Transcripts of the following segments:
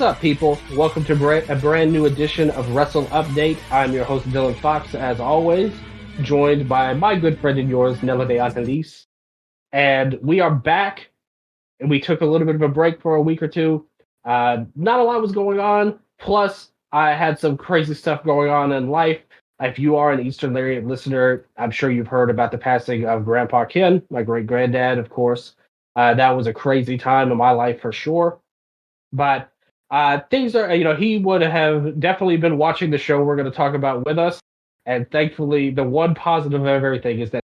What's up, people? Welcome to a brand new edition of WrestleUpdate. I'm your host, Dylan Fox, as always, joined by my good friend and yours, Nella de Angelis. And we are back, and we took a little bit of a break for a week or two. Not a lot was going on, plus I had some crazy stuff going on in life. If you are an Eastern Lariat listener, I'm sure you've heard about the passing of Grandpa Ken, my great-granddad, of course. That was a crazy time in my life for sure. But things are, he would have definitely been watching the show we're going to talk about with us. And thankfully, the one positive of everything is that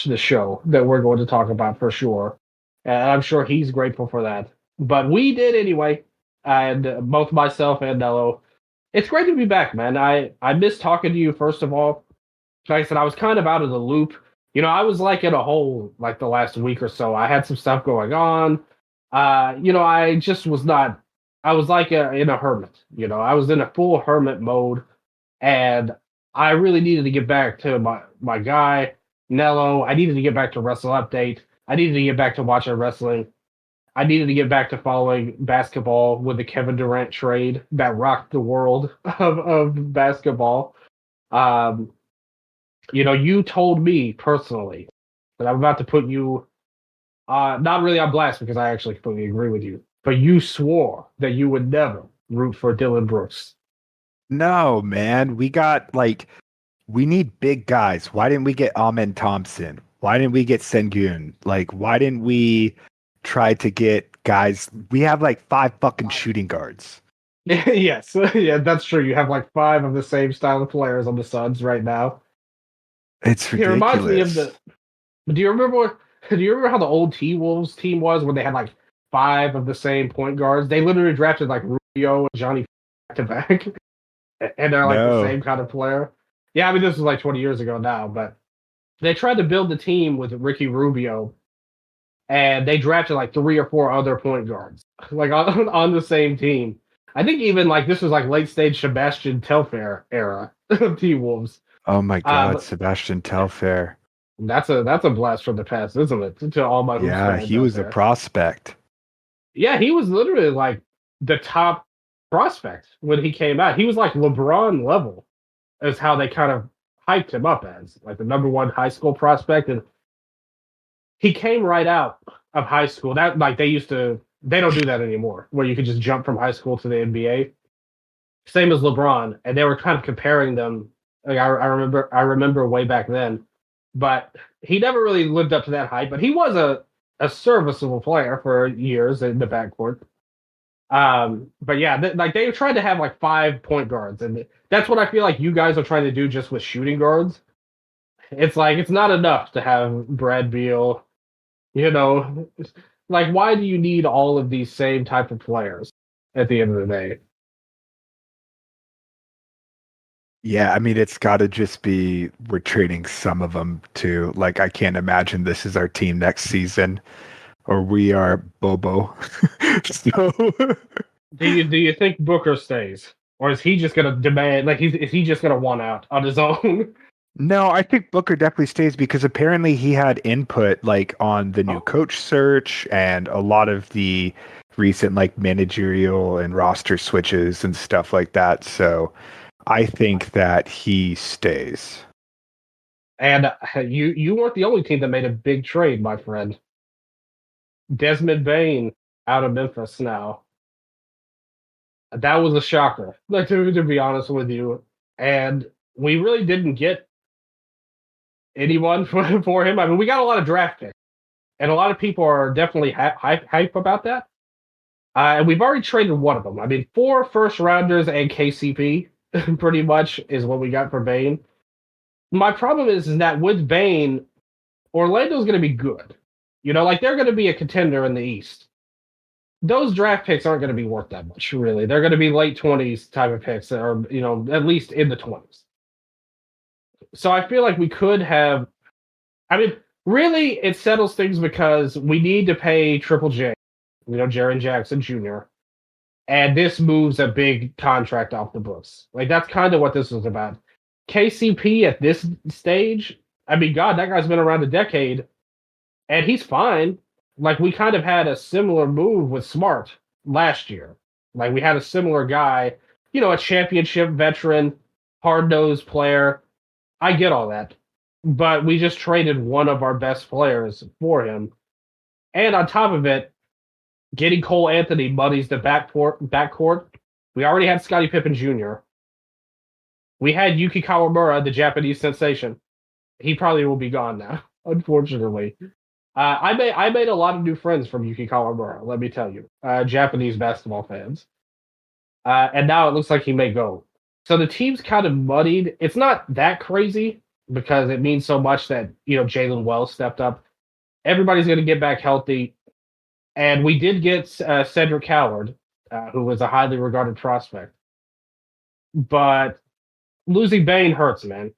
the show that we're going to talk about for sure. And I'm sure he's grateful for that. But we did anyway. And both myself and Nello. It's great to be back, man. I miss talking to you, first of all. Like I said, I was kind of out of the loop. I was like in a hole like the last week or so. I had some stuff going on. I just was not. I was like in a hermit. I was in a full hermit mode, and I really needed to get back to my guy Nello. I needed to get back to WrestleUpdate. I needed to get back to watching wrestling. I needed to get back to following basketball with the Kevin Durant trade that rocked the world of basketball. You told me personally that I'm about to put you. Not really on blast because I actually completely agree with you. But you swore that you would never root for Dylan Brooks. No, man. We need big guys. Why didn't we get Amen Thompson? Why didn't we get Sengun? Why didn't we try to get guys? We have 5 fucking shooting guards. Yes. Yeah, that's true. You have 5 of the same style of players on the Suns right now. It's ridiculous. It reminds me of Do you remember how the old T-Wolves team was when they had 5 of the same point guards? They literally drafted Rubio and Johnny back to back, and they're the same kind of player. Yeah, I mean this was 20 years ago now, but they tried to build the team with Ricky Rubio, and they drafted 3 or 4 other point guards on the same team. I think even this was late stage Sebastian Telfair era of T-Wolves. Oh my God, Sebastian Telfair. That's a blast from the past, isn't it? To all my he was a prospect. Yeah, he was literally the top prospect when he came out. He was LeBron level, is how they kind of hyped him up as the number 1 high school prospect, and he came right out of high school. That they don't do that anymore, where you could just jump from high school to the NBA. Same as LeBron, and they were kind of comparing them. I remember way back then. But he never really lived up to that hype. But he was a serviceable player for years in the backcourt. But yeah, they tried to have 5 point guards, and that's what I feel like you guys are trying to do just with shooting guards. It's it's not enough to have Brad Beal. Why do you need all of these same type of players at the end of the day? Yeah, I mean, it's got to just be we're trading some of them to I can't imagine this is our team next season, or we are Bobo. So, do you think Booker stays, or is he just gonna demand is he just gonna want out on his own? No, I think Booker definitely stays because apparently he had input on the new coach search and a lot of the recent managerial and roster switches and stuff like that. So I think that he stays. And you weren't the only team that made a big trade, my friend. Desmond Bain out of Memphis now. That was a shocker, to be honest with you. And we really didn't get anyone for him. I mean, we got a lot of draft picks, and a lot of people are definitely hype about that. And we've already traded one of them. I mean, 4 first-rounders and KCP. Pretty much is what we got for Bane. My problem is that with Bane, Orlando's going to be good. They're going to be a contender in the East. Those draft picks aren't going to be worth that much, really. They're going to be late 20s type of picks, or at least in the 20s. So I feel like we could have. I mean, really, it settles things because we need to pay Triple J, Jaren Jackson Jr., and this moves a big contract off the books. That's kind of what this was about. KCP at this stage, I mean, God, that guy's been around a decade, and he's fine. We kind of had a similar move with Smart last year. Like we had a similar guy, a championship veteran, hard-nosed player. I get all that. But we just traded one of our best players for him. And on top of it, getting Cole Anthony muddies the backcourt. We already had Scottie Pippen Jr. We had Yuki Kawamura, the Japanese sensation. He probably will be gone now, unfortunately. I made a lot of new friends from Yuki Kawamura, let me tell you, Japanese basketball fans. And now it looks like he may go. So the team's kind of muddied. It's not that crazy because it means so much that, Jalen Wells stepped up. Everybody's going to get back healthy. And we did get Cedric Howard, who was a highly regarded prospect. But losing Bane hurts, man.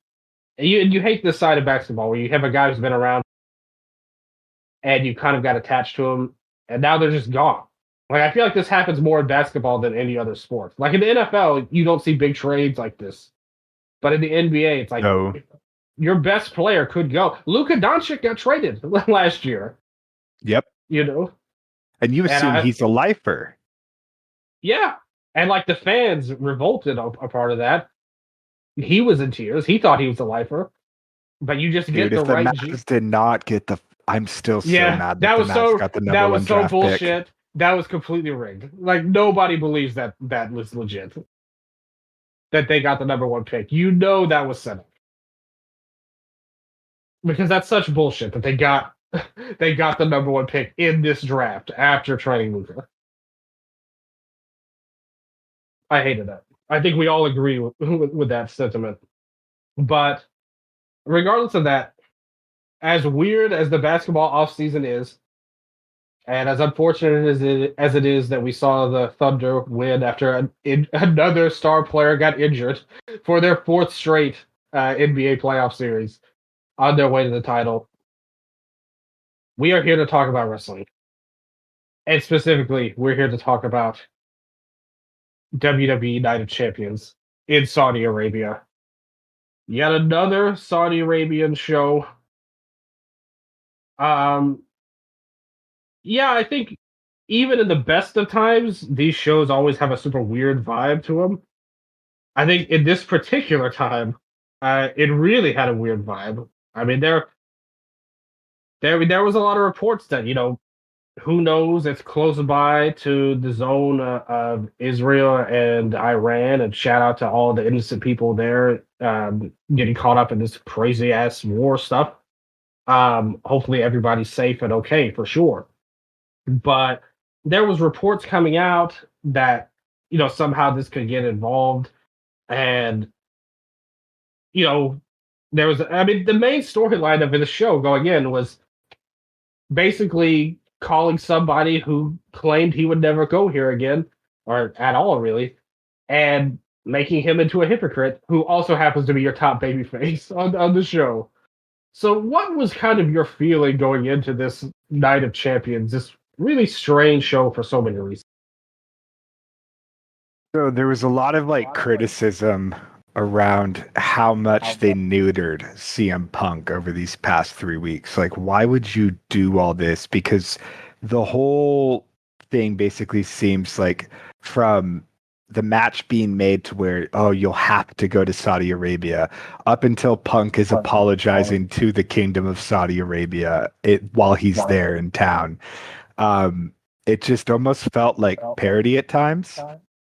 You hate this side of basketball where you have a guy who's been around and you kind of got attached to him, and now they're just gone. Like I feel like this happens more in basketball than any other sport. Like in the NFL, you don't see big trades like this, but in the NBA, it's like your best player could go. Luka Doncic got traded last year. Yep. And you assume he's a lifer. Yeah, and like the fans revolted a part of that. He was in tears. He thought he was a lifer, but you just get the right. Mavs did not get the. I'm still so mad that the Mavs got the number one draft pick. Bullshit. That was completely rigged. Like nobody believes that was legit. That they got the number one pick. That was set up. Because that's such bullshit that they got the number one pick in this draft after trading Luka. I hated that. I think we all agree with that sentiment. But regardless of that, as weird as the basketball offseason is, and as unfortunate as it is that we saw the Thunder win after another star player got injured for their fourth straight NBA playoff series on their way to the title, we are here to talk about wrestling. And specifically, we're here to talk about WWE Night of Champions in Saudi Arabia. Yet another Saudi Arabian show. Yeah, I think even in the best of times, these shows always have a super weird vibe to them. I think in this particular time, it really had a weird vibe. I mean, there was a lot of reports that who knows? It's close by to the zone of Israel and Iran, and shout out to all the innocent people there getting caught up in this crazy ass war stuff. Hopefully everybody's safe and okay for sure. But there was reports coming out that somehow this could get involved, and there was. I mean, the main storyline of the show going in was basically calling somebody who claimed he would never go here again, or at all, really, and making him into a hypocrite who also happens to be your top babyface on the show. So what was kind of your feeling going into this Night of Champions, this really strange show for so many reasons? So there was a lot of criticism around how much they neutered CM Punk over these past 3 weeks. Like, why would you do all this? Because the whole thing basically seems like from the match being made to where, you'll have to go to Saudi Arabia, up until Punk is apologizing to the Kingdom of Saudi Arabia while he's there in town. It just almost felt like parody at times.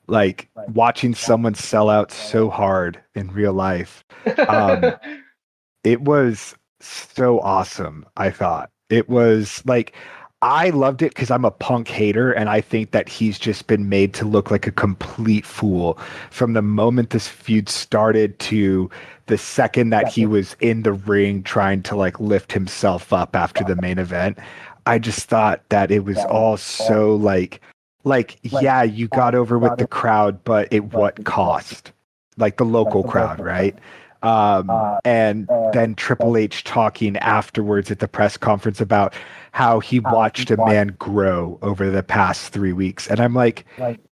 Like watching someone sell out so hard in real life. It was so awesome, I thought. It was like, I loved it because I'm a Punk hater, and I think that he's just been made to look like a complete fool from the moment this feud started to the second that he was in the ring trying to lift himself up after the main event. I just thought that it was all so yeah, you got over with the crowd, but at what cost? Like the local crowd, right? And then Triple H talking afterwards at the press conference about how he watched a man grow over the past 3 weeks. And I'm like,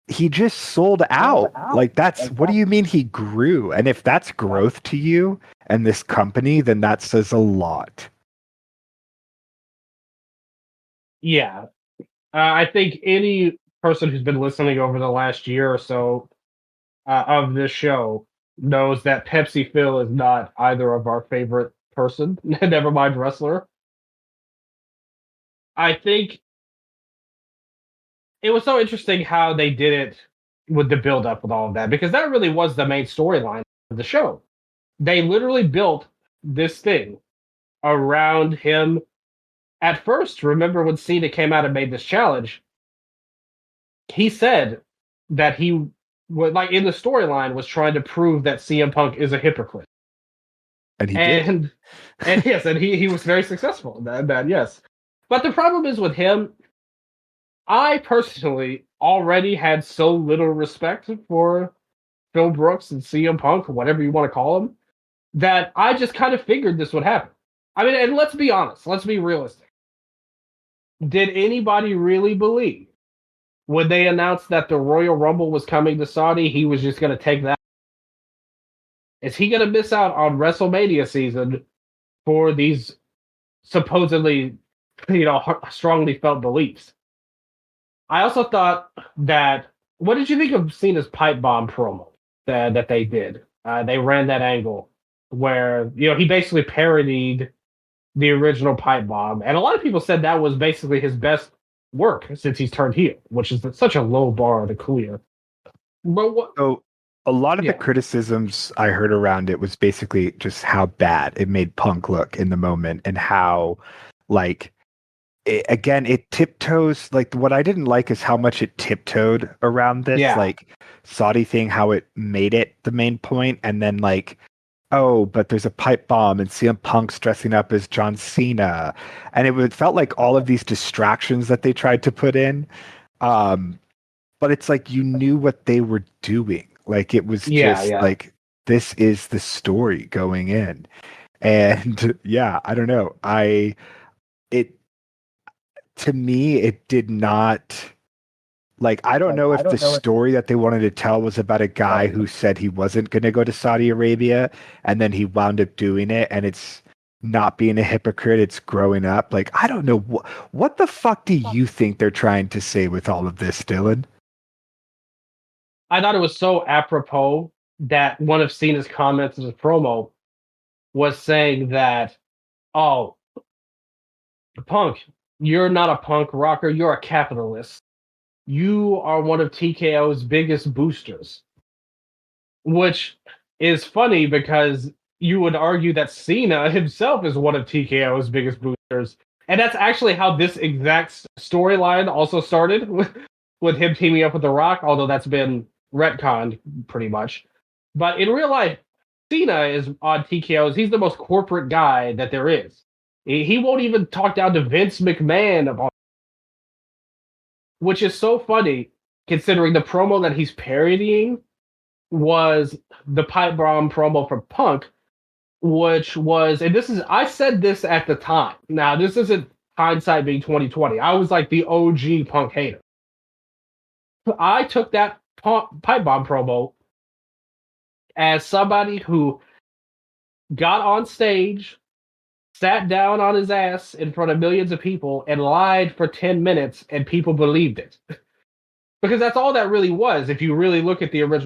he just sold out. That's, what do you mean he grew? And if that's growth to you and this company, then that says a lot. Yeah. I think any person who's been listening over the last year or so of this show knows that Pepsi Phil is not either of our favorite person, never mind wrestler. I think it was so interesting how they did it with the build up with all of that, because that really was the main storyline of the show. They literally built this thing around him. At first, remember when Cena came out and made this challenge, he said that he would, like, in the storyline, was trying to prove that CM Punk is a hypocrite. And he did. And yes, and he was very successful in that, yes. But the problem is with him, I personally already had so little respect for Phil Brooks and CM Punk, whatever you want to call him, that I just kind of figured this would happen. I mean, and let's be honest, let's be realistic. Did anybody really believe when they announced that the Royal Rumble was coming to Saudi, he was just going to take that? Is he going to miss out on WrestleMania season for these supposedly, strongly felt beliefs? I also thought that, what did you think of Cena's pipe bomb promo that they did? They ran that angle where, he basically parodied the original pipe bomb, and a lot of people said that was basically his best work since he's turned heel, which is such a low bar to clear. But so a lot of the criticisms I heard around it was basically just how bad it made Punk look in the moment, and how, like, it tiptoes. Like, what I didn't like is how much it tiptoed around this, like, Saudi thing, how it made it the main point, and then, like, oh, but there's a pipe bomb and CM Punk's dressing up as John Cena. And it felt like all of these distractions that they tried to put in. But it's like, you knew what they were doing. Like, it was like, this is the story going in. And I don't know. To me, it did not, like, I don't know if the story that they wanted to tell was about a guy who said he wasn't going to go to Saudi Arabia, and then he wound up doing it, and it's not being a hypocrite, it's growing up. Like, I don't know. What the fuck do you think they're trying to say with all of this, Dylan? I thought it was so apropos that one of Cena's comments in his promo was saying that, oh, Punk, you're not a punk rocker, you're a capitalist. You are one of TKO's biggest boosters. Which is funny because you would argue that Cena himself is one of TKO's biggest boosters. And that's actually how this exact storyline also started, with him teaming up with The Rock, although that's been retconned pretty much. But in real life, Cena is on TKO's. He's the most corporate guy that there is. He won't even talk down to Vince McMahon about, which is so funny considering the promo that he's parodying was the pipe bomb promo from Punk, which was, and this is, I said this at the time. Now, this isn't hindsight being 2020. I was like the OG Punk hater. I took that pipe bomb promo as somebody who got on stage, sat down on his ass in front of millions of people, and lied for 10 minutes, and people believed it. Because that's all that really was, if you really look at the original.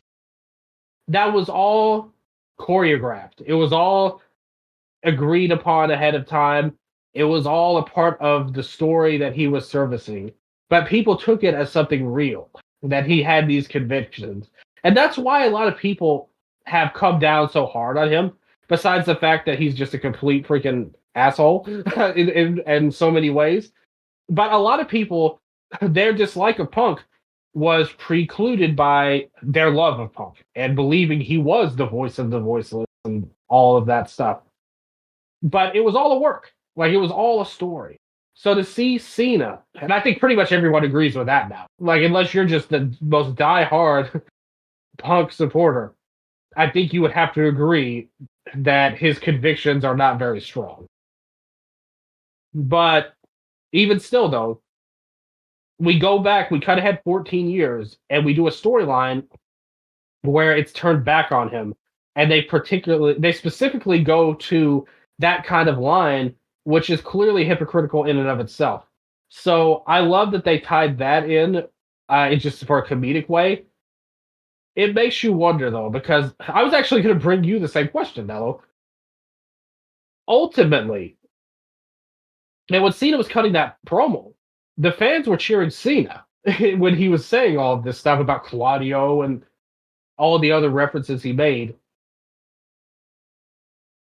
That was all choreographed. It was all agreed upon ahead of time. It was all a part of the story that he was servicing. But people took it as something real, that he had these convictions. And that's why a lot of people have come down so hard on him, besides the fact that he's just a complete freaking asshole in so many ways. But a lot of people, their dislike of Punk was precluded by their love of Punk and believing he was the voice of the voiceless and all of that stuff. But it was all a work. Like, it was all a story. So to see Cena, and I think pretty much everyone agrees with that now, like, unless you're just the most diehard Punk supporter, I think you would have to agree that his convictions are not very strong. But even still, though, we go back, we kind of had 14 years, and we do a storyline where it's turned back on him. And they specifically go to that kind of line, which is clearly hypocritical in and of itself. So I love that they tied that in It's just for a comedic way. It makes you wonder, though, because I was actually going to bring you the same question, Nello. Ultimately, and when Cena was cutting that promo, the fans were cheering Cena when he was saying all of this stuff about Claudio and all the other references he made.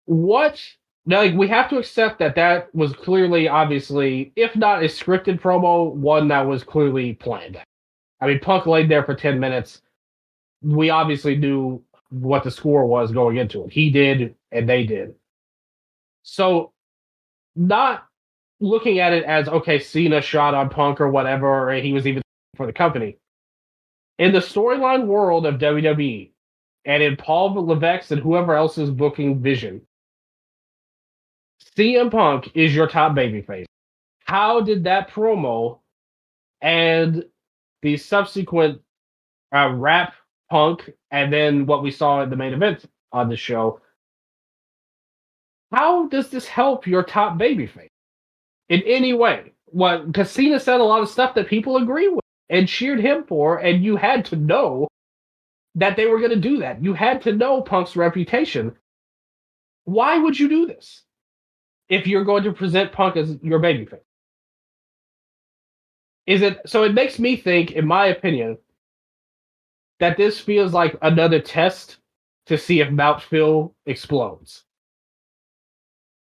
What? Now, like, we have to accept that that was clearly, obviously, if not a scripted promo, one that was clearly planned. I mean, Punk laid there for 10 minutes. We obviously knew what the score was going into it. He did, and they did. So, not looking at it as, okay, Cena shot on Punk or whatever, or he was even for the company. In the storyline world of WWE, and in Paul Levesque and whoever else is booking vision, CM Punk is your top babyface. How did that promo and the subsequent rap Punk and then what we saw in the main event on the show, how does this help your top babyface in any way? What? Because Cena said a lot of stuff that people agree with and cheered him for, and you had to know that they were going to do that. You had to know Punk's reputation. Why would you do this if you're going to present Punk as your babyface? Is it so? It makes me think, in my opinion, that this feels like another test to see if Mount Phil explodes.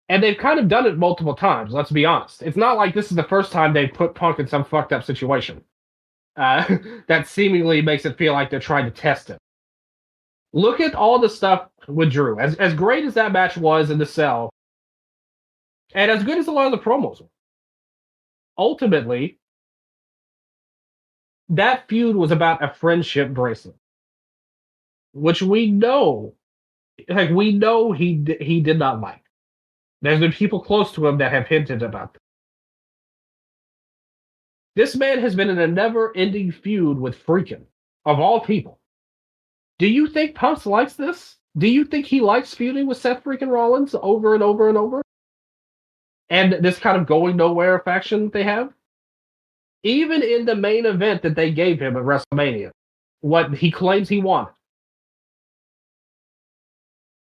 And they've kind of done it multiple times, let's be honest. It's not like this is the first time they've put Punk in some fucked up situation. That seemingly makes it feel like they're trying to test him. Look at all the stuff with Drew. As great as that match was in the cell, and as good as a lot of the promos were, ultimately, that feud was about a friendship bracelet, which we know he did not like. There's been people close to him that have hinted about this. This man has been in a never-ending feud with Freakin', of all people. Do you think Punk likes this? Do you think he likes feuding with Seth freaking Rollins over and over and over? And this kind of going nowhere faction they have? Even in the main event that they gave him at WrestleMania, what he claims he wanted,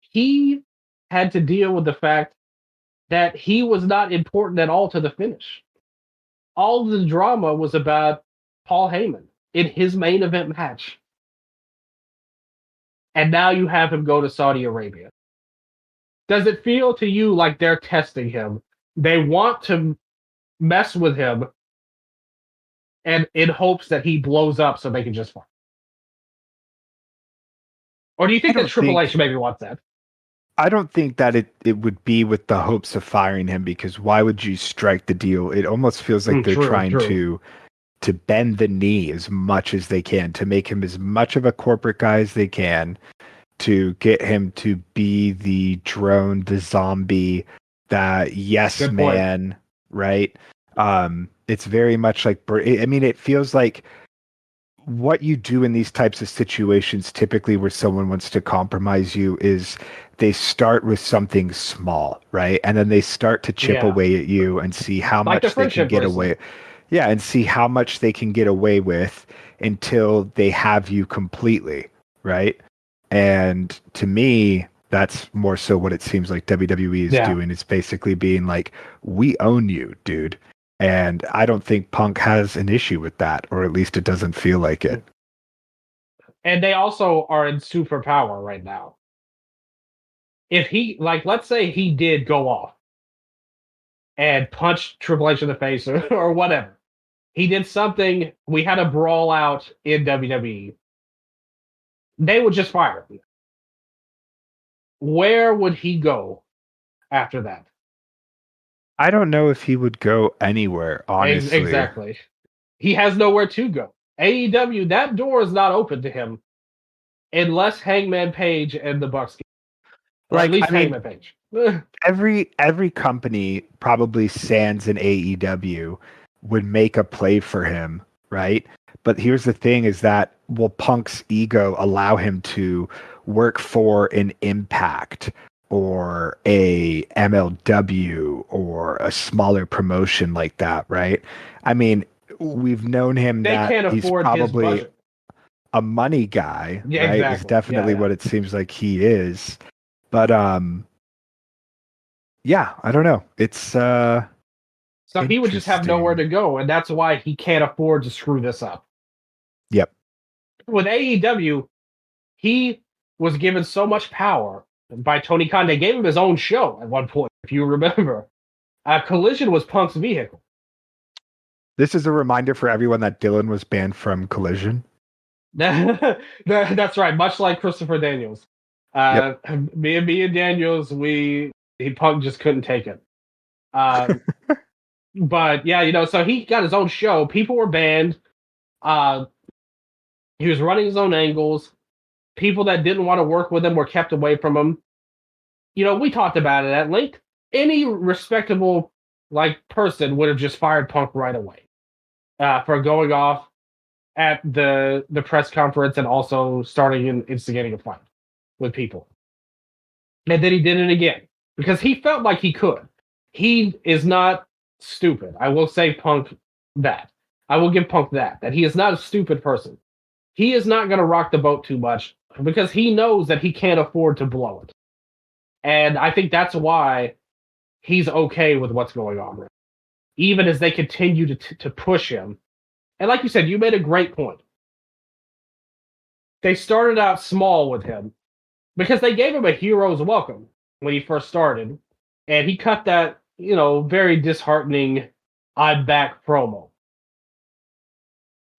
he had to deal with the fact that he was not important at all to the finish. All the drama was about Paul Heyman in his main event match. And now you have him go to Saudi Arabia. Does it feel to you like they're testing him? They want to mess with him and in hopes that he blows up so they can just fight? Or do you think that Triple H maybe wants that? I don't think that it would be with the hopes of firing him, because why would you strike the deal? It almost feels like they're trying to bend the knee as much as they can, to make him as much of a corporate guy as they can, to get him to be the drone, the zombie, that yes man, right? It's very much like, I mean, it feels like what you do in these types of situations, typically where someone wants to compromise you, is they start with something small, right? And then they start to chip away at you and see how much they can get away. Yeah, and see how much they can get away with until they have you completely, right? And to me, that's more so what it seems like WWE is doing. It's basically being like, we own you, dude. And I don't think Punk has an issue with that, or at least it doesn't feel like it. And they also are in superpower right now. If he, like, let's say he did go off and punch Triple H in the face or whatever. He did something, we had a brawl out in WWE. They would just fire him. Where would he go after that? I don't know if he would go anywhere, honestly. Exactly. He has nowhere to go. AEW, that door is not open to him unless Hangman Page and the Bucks get, or at least Hangman Page. Every company, probably sans an AEW, would make a play for him, right? But here's the thing, is that will Punk's ego allow him to work for an Impact or a MLW or a smaller promotion like that, right? I mean, we've known him They that can't he's afford his probably budget. a money guy, Yeah, right? Is exactly. definitely Yeah. what it seems like he is. But yeah, I don't know. It's So he would just have nowhere interesting. to go, and that's why he can't afford to screw this up. Yep. With AEW, he was given so much power by Tony Khan. They gave him his own show at one point, if you remember. Collision was Punk's vehicle. This is a reminder for everyone that Dylan was banned from Collision. That's right, much like Christopher Daniels. Yep. Me and Daniels, Punk just couldn't take it. But yeah, so he got his own show. People were banned. Uh, he was running his own angles. People that didn't want to work with him were kept away from him. We talked about it at length. Any respectable person would have just fired Punk right away for going off at the press conference and also starting and instigating a fight with people. And then he did it again because he felt like he could. He is not stupid. I will say Punk that. I will give Punk that he is not a stupid person. He is not going to rock the boat too much because he knows that he can't afford to blow it. And I think that's why he's okay with what's going on right now, even as they continue to push him. And like you said, you made a great point. They started out small with him because they gave him a hero's welcome when he first started. And he cut that, very disheartening "I'm back" promo.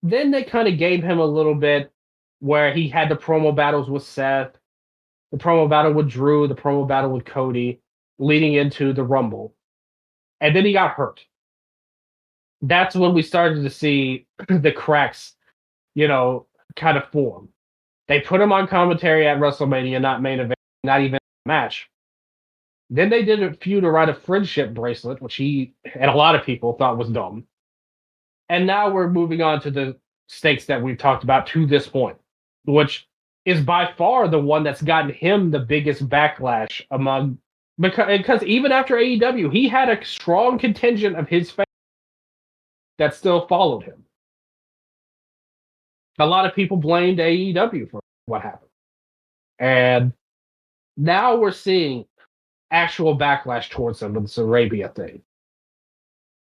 Then they kind of gave him a little bit where he had the promo battles with Seth, the promo battle with Drew, the promo battle with Cody, leading into the Rumble. And then he got hurt. That's when we started to see the cracks, kind of form. They put him on commentary at WrestleMania, not main event, not even a match. Then they did a feud to write a friendship bracelet, which he and a lot of people thought was dumb. And now we're moving on to the stakes that we've talked about to this point, which is by far the one that's gotten him the biggest backlash among, because even after AEW, he had a strong contingent of his fans that still followed him. A lot of people blamed AEW for what happened. And now we're seeing actual backlash towards him with this Arabia thing.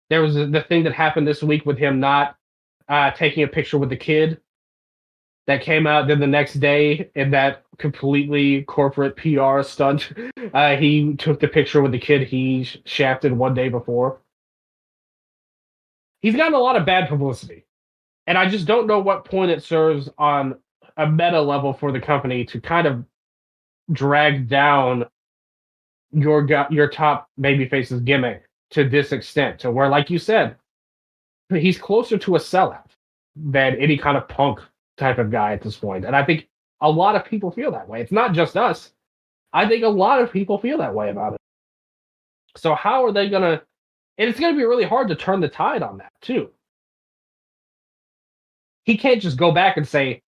There was the thing that happened this week with him not taking a picture with the kid that came out. Then the next day, in that completely corporate PR stunt, he took the picture with the kid he shafted one day before. He's gotten a lot of bad publicity. And I just don't know what point it serves on a meta level for the company to kind of drag down your top babyface's gimmick to this extent, to where, like you said, he's closer to a sellout than any kind of Punk type of guy at this point. And I think a lot of people feel that way. It's not just us. I think a lot of people feel that way about it. So how are they going to... And it's going to be really hard to turn the tide on that, too. He can't just go back and say,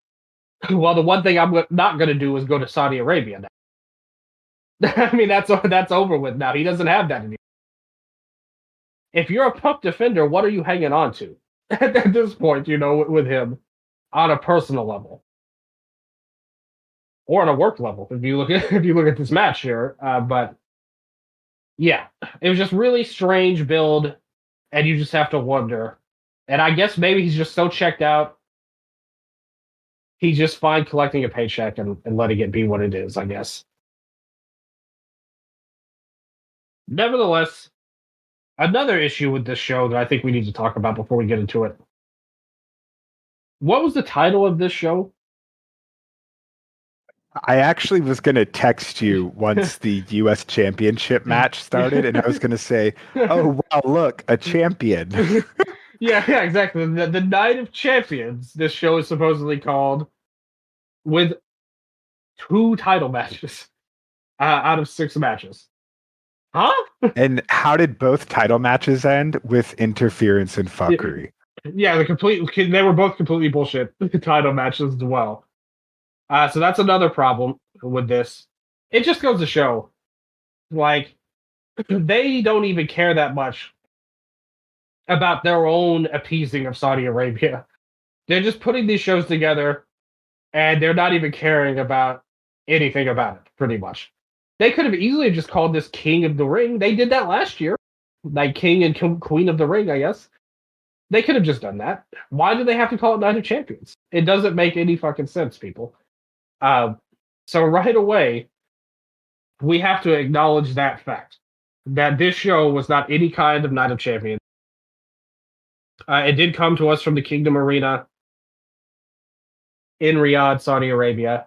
well, the one thing I'm not going to do is go to Saudi Arabia now. I mean, that's over with now. He doesn't have that anymore. If you're a Punk defender, what are you hanging on to at this point, with him on a personal level or on a work level? If you look at this match here, but yeah, it was just really strange build, and you just have to wonder. And I guess maybe he's just so checked out, he's just fine collecting a paycheck and letting it be what it is, I guess. Nevertheless, another issue with this show that I think we need to talk about before we get into it. What was the title of this show? I actually was going to text you once the U.S. Championship match started, and I was going to say, oh, wow, look, a champion. yeah, exactly. The Night of Champions, this show is supposedly called, with 2 title matches out of 6 matches. Huh? And how did both title matches end? With interference and fuckery. Yeah, they were both completely bullshit title matches as well. So that's another problem with this. It just goes to show, they don't even care that much about their own appeasing of Saudi Arabia. They're just putting these shows together, and they're not even caring about anything about it, pretty much. They could have easily just called this King of the Ring. They did that last year. Like King and Queen of the Ring, I guess. They could have just done that. Why do they have to call it Night of Champions? It doesn't make any fucking sense, people. So right away, we have to acknowledge that fact. That this show was not any kind of Night of Champions. It did come to us from the Kingdom Arena in Riyadh, Saudi Arabia.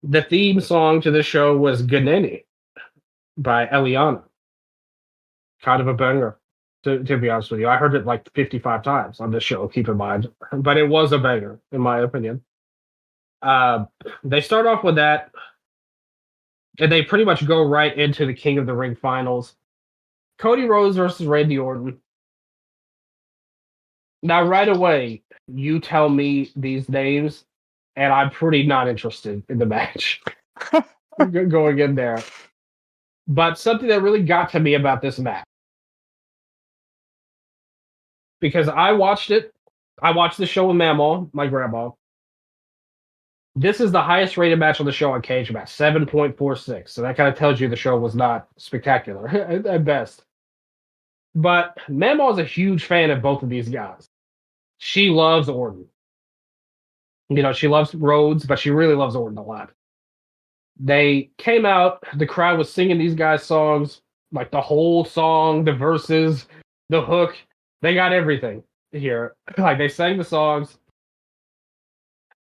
The theme song to the show was Ganeni by Eliana. Kind of a banger, to be honest with you. I heard it like 55 times on this show, keep in mind. But it was a banger, in my opinion. They start off with that, and they pretty much go right into the King of the Ring finals. Cody Rhodes versus Randy Orton. Now, right away, you tell me these names, and I'm pretty not interested in the match going in there. But something that really got to me about this match, because I watched the show with Mamaw, my grandma. This is the highest rated match on the show on Cage Match, 7.46. So that kind of tells you the show was not spectacular at best. But Mamaw is a huge fan of both of these guys. She loves Orton. You know, she loves Rhodes, but she really loves Orton a lot. They came out, the crowd was singing these guys' songs, like the whole song, the verses, the hook. They got everything here. Like, they sang the songs.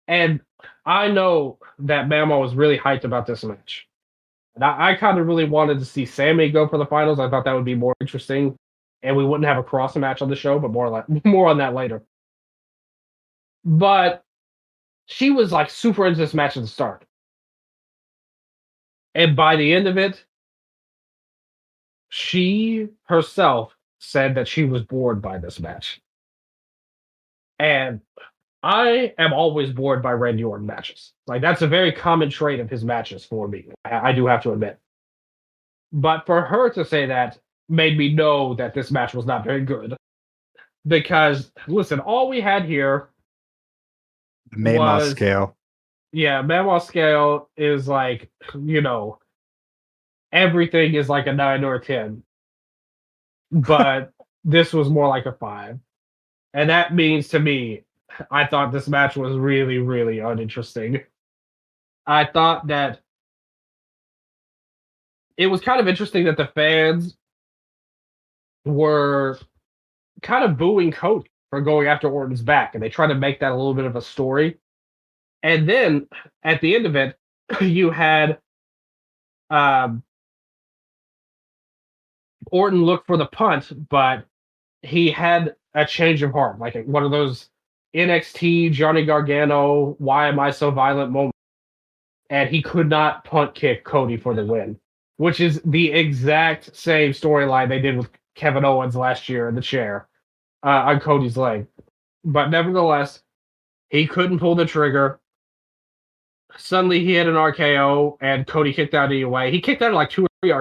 And I know that Mamaw was really hyped about this match. And I kind of really wanted to see Sammy go for the finals. I thought that would be more interesting. And we wouldn't have a cross match on the show, but more on that later. But she was like super into this match at the start. And by the end of it, she herself said that she was bored by this match. And I am always bored by Randy Orton matches. Like, that's a very common trait of his matches for me. I do have to admit. But for her to say that made me know that this match was not very good. Because, listen, all we had here Mamaw scale. Yeah, Mamaw scale is like, you know, everything is like a 9 or a 10. But this was more like a 5. And that means to me, I thought this match was really, really uninteresting. I thought that it was kind of interesting that the fans were kind of booing Cody for going after Orton's back, and they tried to make that a little bit of a story. And then at the end of it, you had Orton look for the punt, but he had a change of heart, like one of those NXT Johnny Gargano, why am I so violent moment. And he could not punt kick Cody for the win, which is the exact same storyline they did with Kevin Owens last year in the chair on Cody's leg. But nevertheless, he couldn't pull the trigger. Suddenly he had an RKO, and Cody kicked out anyway. He kicked out like 2 or 3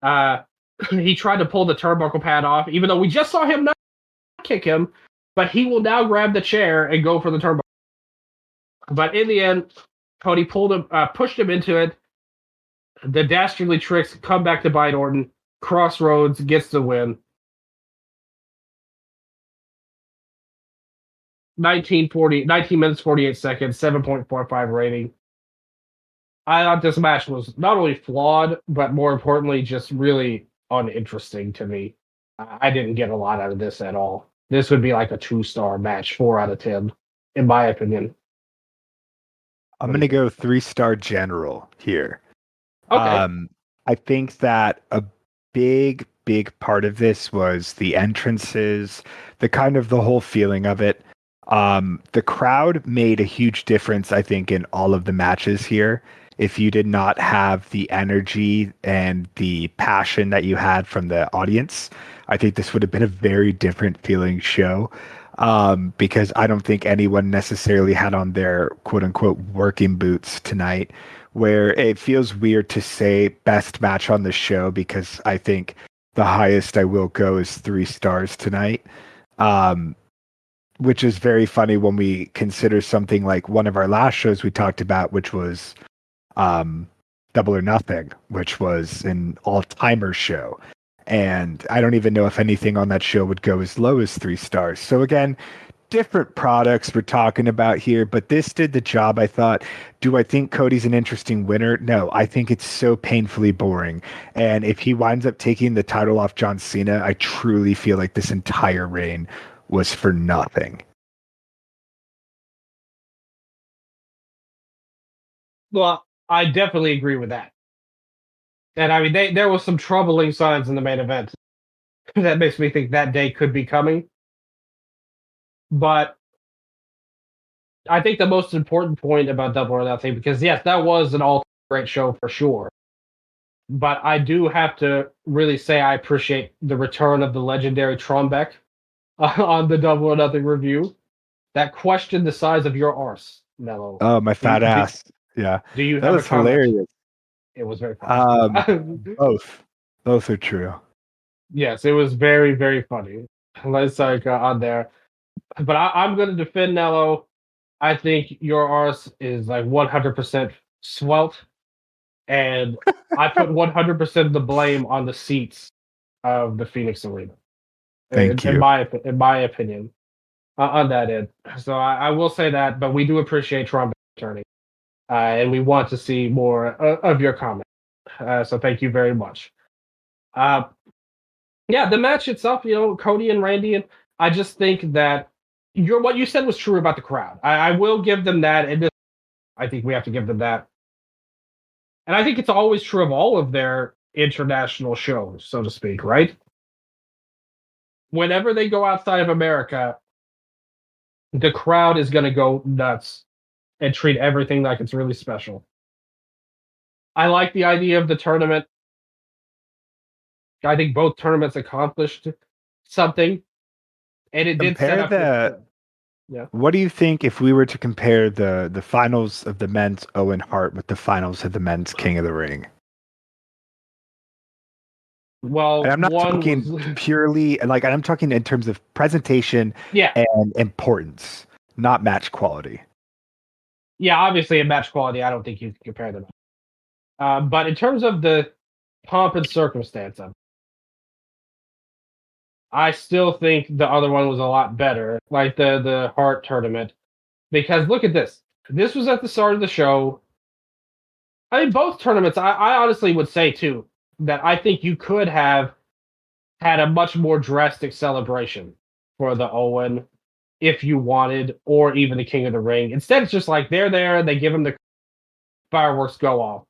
RKOs. He tried to pull the turnbuckle pad off, even though we just saw him not kick him, but he will now grab the chair and go for the turnbuckle. But in the end, Cody pushed him into it. The dastardly tricks come back to bite Orton. Crossroads gets the win. 19 minutes, 48 seconds, 7.45 rating. I thought this match was not only flawed, but more importantly, just really uninteresting to me. I didn't get a lot out of this at all. This would be like a 2-star match, 4 out of 10, in my opinion. I'm going to go 3-star general here. Okay. I think that a big part of this was the entrances, the whole feeling of it. The crowd made a huge difference, I think, in all of the matches here. If you did not have the energy and the passion that you had from the audience, I think this would have been a very different feeling show. Because I don't think anyone necessarily had on their quote unquote working boots tonight, where it feels weird to say best match on the show, because I think the highest I will go is 3 stars tonight. Which is very funny when we consider something like one of our last shows we talked about, which was Double or Nothing, which was an all-timer show. And I don't even know if anything on that show would go as low as 3 stars. So again, different products we're talking about here, but this did the job, I thought. Do I think Cody's an interesting winner? No, I think it's so painfully boring. And if he winds up taking the title off John Cena, I truly feel like this entire reign was for nothing. Well, I definitely agree with that. And I mean, there was some troubling signs in the main event that makes me think that day could be coming. But I think the most important point about Double or Nothing, because yes, that was an all great show for sure. But I do have to really say I appreciate the return of the legendary Trombeck on the Double or Nothing review. That questioned the size of your arse, Mello. Oh, my fat ass. Yeah. Do you That have was a comment? hilarious. It was very funny. Both are true. Yes, it was very, very funny. Let's like on there. But I'm going to defend Nello. I think your arse is like 100% swelt, and I put 100% of the blame on the seats of the Phoenix Arena. Thank In you. my opinion, on that end. So I will say that, but we do appreciate Trump returning, and we want to see more of your comment. So thank you very much. Yeah, the match itself, Cody and Randy, and I just think that what you said was true about the crowd. I will give them that, and I think we have to give them that. And I think it's always true of all of their international shows, so to speak, right? Whenever they go outside of America, the crowd is going to go nuts and treat everything like it's really special. I like the idea of the tournament. I think both tournaments accomplished something, and it did set up. Yeah. What do you think if we were to compare the finals of the men's Owen Hart with the finals of the men's King of the Ring? Well, And I'm not talking was purely like, and I'm talking in terms of presentation yeah, and importance, not match quality. yeah. Obviously, in match quality, I don't think you can compare them. But in terms of the pomp and circumstance of it, I still think the other one was a lot better, like the Hart tournament, because look at this. This was at the start of the show. I mean, both tournaments. I honestly would say too that I think you could have had a much more drastic celebration for the Owen if you wanted, or even the King of the Ring. Instead, it's just like they're there, they give him the fireworks go off.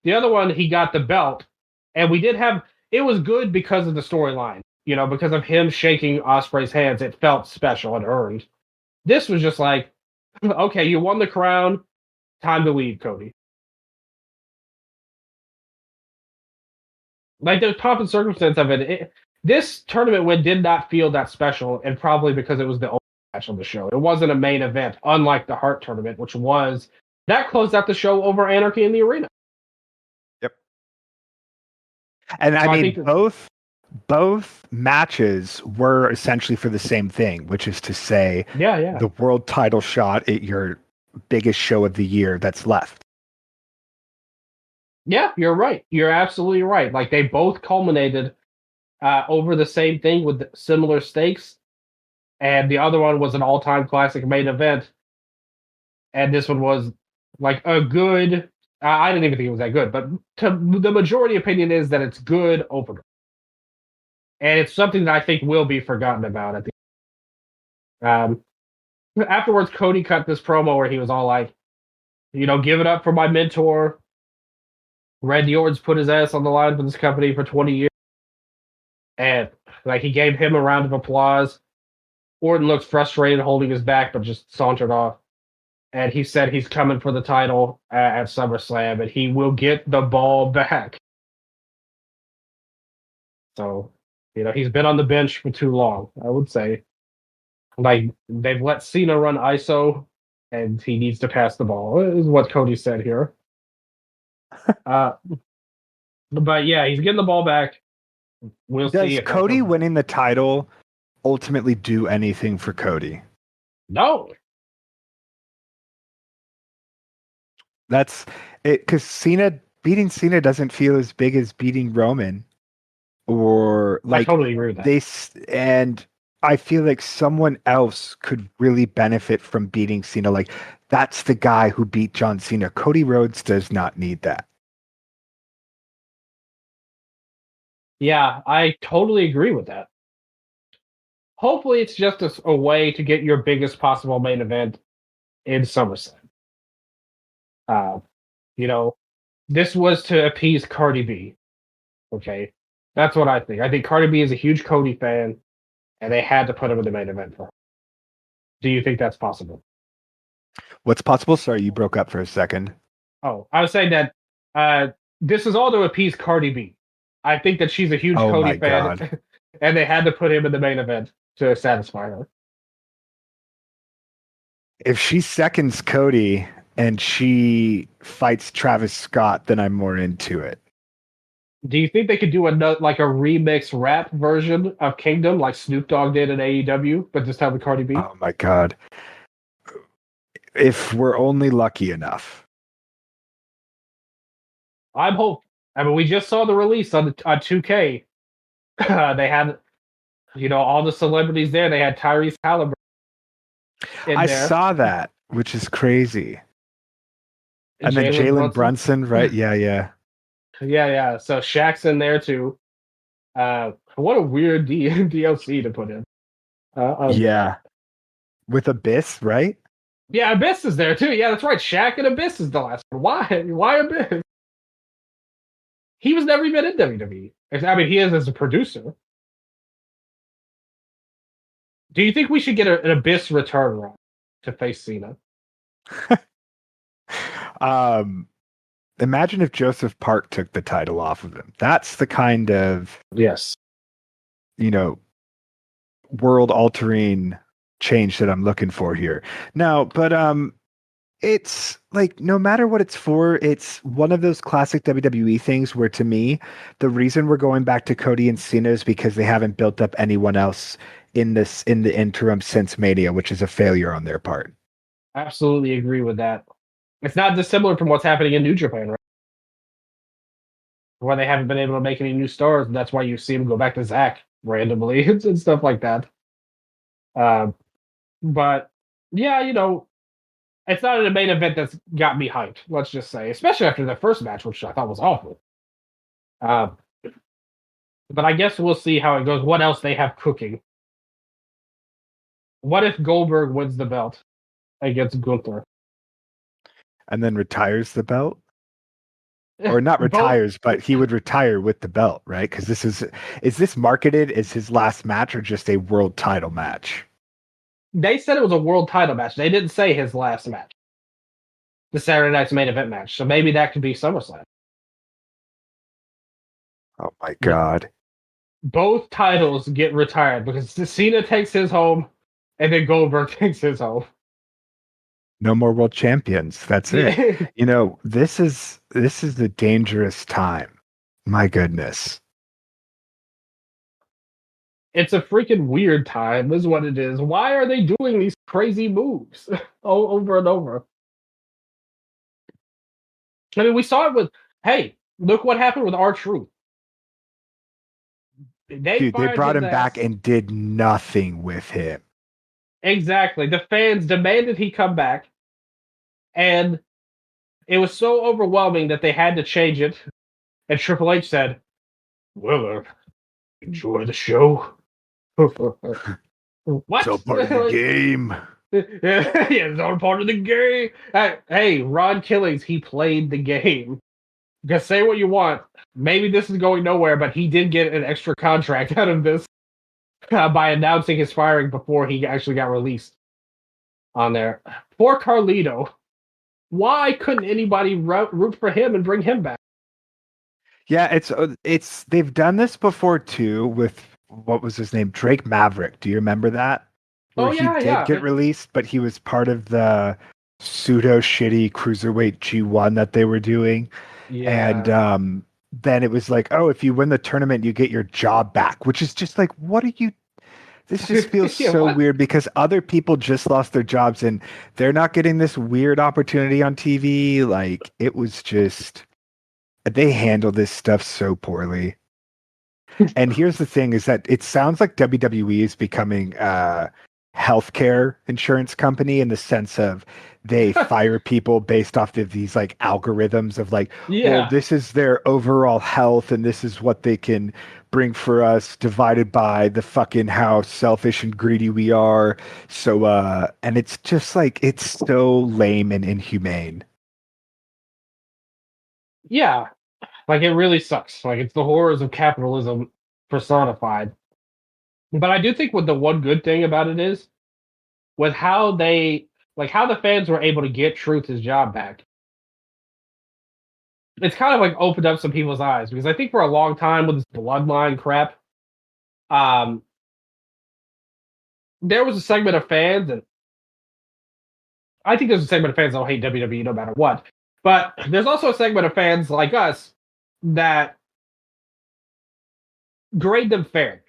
The other one, he got the belt, and we did have it was good because of the storyline, because of him shaking Ospreay's hands. It felt special and earned. This was just like, okay, you won the crown, time to leave, Cody. Like the pomp and circumstance of it, this tournament win did not feel that special, and probably because it was the only match on the show. It wasn't a main event, unlike the Hart tournament, which was that closed out the show over Anarchy in the Arena. Yep. And so I mean, both matches were essentially for the same thing, which is to say, the world title shot at your biggest show of the year that's left. Yeah, you're right. You're absolutely right. Like they both culminated over the same thing with similar stakes, and the other one was an all-time classic main event, and this one was like a good. I didn't even think it was that good, but the majority opinion is that it's good opener, and it's something that I think will be forgotten about at the. Afterwards, Cody cut this promo where he was all like, give it up for my mentor. Randy Orton's put his ass on the line for this company for 20 years. And like he gave him a round of applause. Orton looked frustrated, holding his back, but just sauntered off. And he said he's coming for the title at SummerSlam, and he will get the ball back. So, he's been on the bench for too long, I would say. Like, they've let Cena run ISO, and he needs to pass the ball, is what Cody said here. But yeah, he's getting the ball back. We'll see Does if Cody winning the title ultimately do anything for Cody? No. That's it, because beating Cena doesn't feel as big as beating Roman, or I like totally agree with that. and I feel like someone else could really benefit from beating Cena. Like that's the guy who beat John Cena. Cody Rhodes does not need that. Yeah, I totally agree with that. Hopefully, it's just a way to get your biggest possible main event in SummerSlam. Uh, you know, this was to appease Cardi B. Okay, that's what I think. I think Cardi B is a huge Cody fan, and they had to put him in the main event for her. Do you think that's possible? What's possible? Sorry, you broke up for a second. Oh, I was saying that this is all to appease Cardi B. I think that she's a huge Oh Cody my fan, God. and they had to put him in the main event to satisfy her. If she seconds Cody and she fights Travis Scott, then I'm more into it. Do you think they could do like a remix rap version of Kingdom, like Snoop Dogg did in AEW, but this time with Cardi B? Oh my God. If we're only lucky enough. I'm hoping. I mean, we just saw the release on 2K. They had, all the celebrities there. They had Tyrese Halliburton in I there, saw that, which is crazy. And then Jalen Jalen Brunson. Brunson, right? Yeah, yeah. Yeah. So Shaq's in there too. What a weird DLC to put in. Yeah. With Abyss, right? Yeah, Abyss is there too. Yeah, that's right. Shaq and Abyss is the last one. Why? Why Abyss? He was never even in WWE. I mean, he is as a producer. Do you think we should get an Abyss return run to face Cena? um, Imagine if Joseph Park took the title off of him. That's the kind of, Yes. you know, world altering change that I'm looking for here. No, but it's like no matter what it's for, it's one of those classic WWE things where to me, the reason we're going back to Cody and Cena is because they haven't built up anyone else in the interim since Mania, which is a failure on their part. Absolutely agree with that. It's not dissimilar from what's happening in New Japan, right? Where they haven't been able to make any new stars, and that's why you see them go back to Zack randomly and stuff like that. Um, but yeah, it's not a main event that's got me hyped. Let's just say, especially after the first match, which I thought was awful. Um, but I guess we'll see how it goes. What else they have cooking? What if Goldberg wins the belt against Gunther? And then retires the belt? Or not Both. retires, but he would retire with the belt, right? Because is this marketed as his last match or just a world title match? They said it was a world title match. They didn't say his last match, the Saturday night's main event match. So maybe that could be SummerSlam. Oh my But God. both titles get retired because Cena takes his home, and then Goldberg takes his home. No more world champions. That's it. This is the dangerous time. My goodness. It's a freaking weird time, is what it is. Why are they doing these crazy moves over and over? I mean, we saw it with, hey, look what happened with R-Truth. They Dude, they fired brought his him back ass. and did nothing with him. Exactly. The fans demanded he come back, and it was so overwhelming that they had to change it. And Triple H said, "Well, enjoy the show." It's What? all part of the game. Yeah, it's all part of the game. Hey, Ron Killings, he played the game. Because say what you want, maybe this is going nowhere, but he did get an extra contract out of this by announcing his firing before he actually got released on there. Poor Carlito. Why couldn't anybody root for him and bring him back? Yeah, it's they've done this before too with what was his name? Drake Maverick. Do you remember that? Where Oh he yeah, did get yeah, released, but he was part of the pseudo shitty cruiserweight G1 that they were doing. And yeah. then it was like, oh, if you win the tournament, you get your job back, which is just like, what are you? This just feels Yeah, so what? weird because other people just lost their jobs and they're not getting this weird opportunity on TV. Like, it was just, they handle this stuff so poorly. And here's the thing is that it sounds like WWE is becoming a healthcare insurance company in the sense of they fire people based off of these like algorithms of like, well, Yeah. this is their overall health and this is what they can bring for us divided by the fucking how selfish and greedy we are. So and it's just like it's so lame and inhumane. Yeah. Like it really sucks. Like it's the horrors of capitalism personified. But I do think what the one good thing about it is with how they like how the fans were able to get Truth his job back. It's kind of like opened up some people's eyes because I think for a long time with this bloodline crap, um, there was a segment of fans, and I think there's a segment of fans that'll hate WWE no matter what. But there's also a segment of fans like us that grade them fairly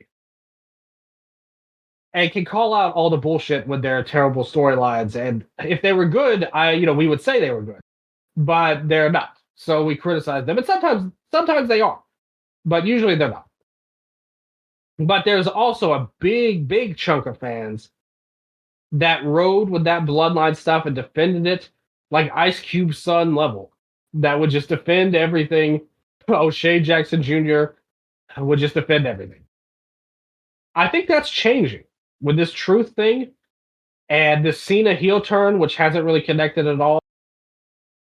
and can call out all the bullshit with their terrible storylines. And if they were good, we would say they were good, but they're not. So we criticize them, and sometimes they are, but usually they're not. But there's also a big chunk of fans that rode with that bloodline stuff and defended it like Ice Cube's son level. That would just defend everything. O'Shea Jackson Jr. would just defend everything. I think that's changing with this truth thing and this Cena heel turn, which hasn't really connected at all.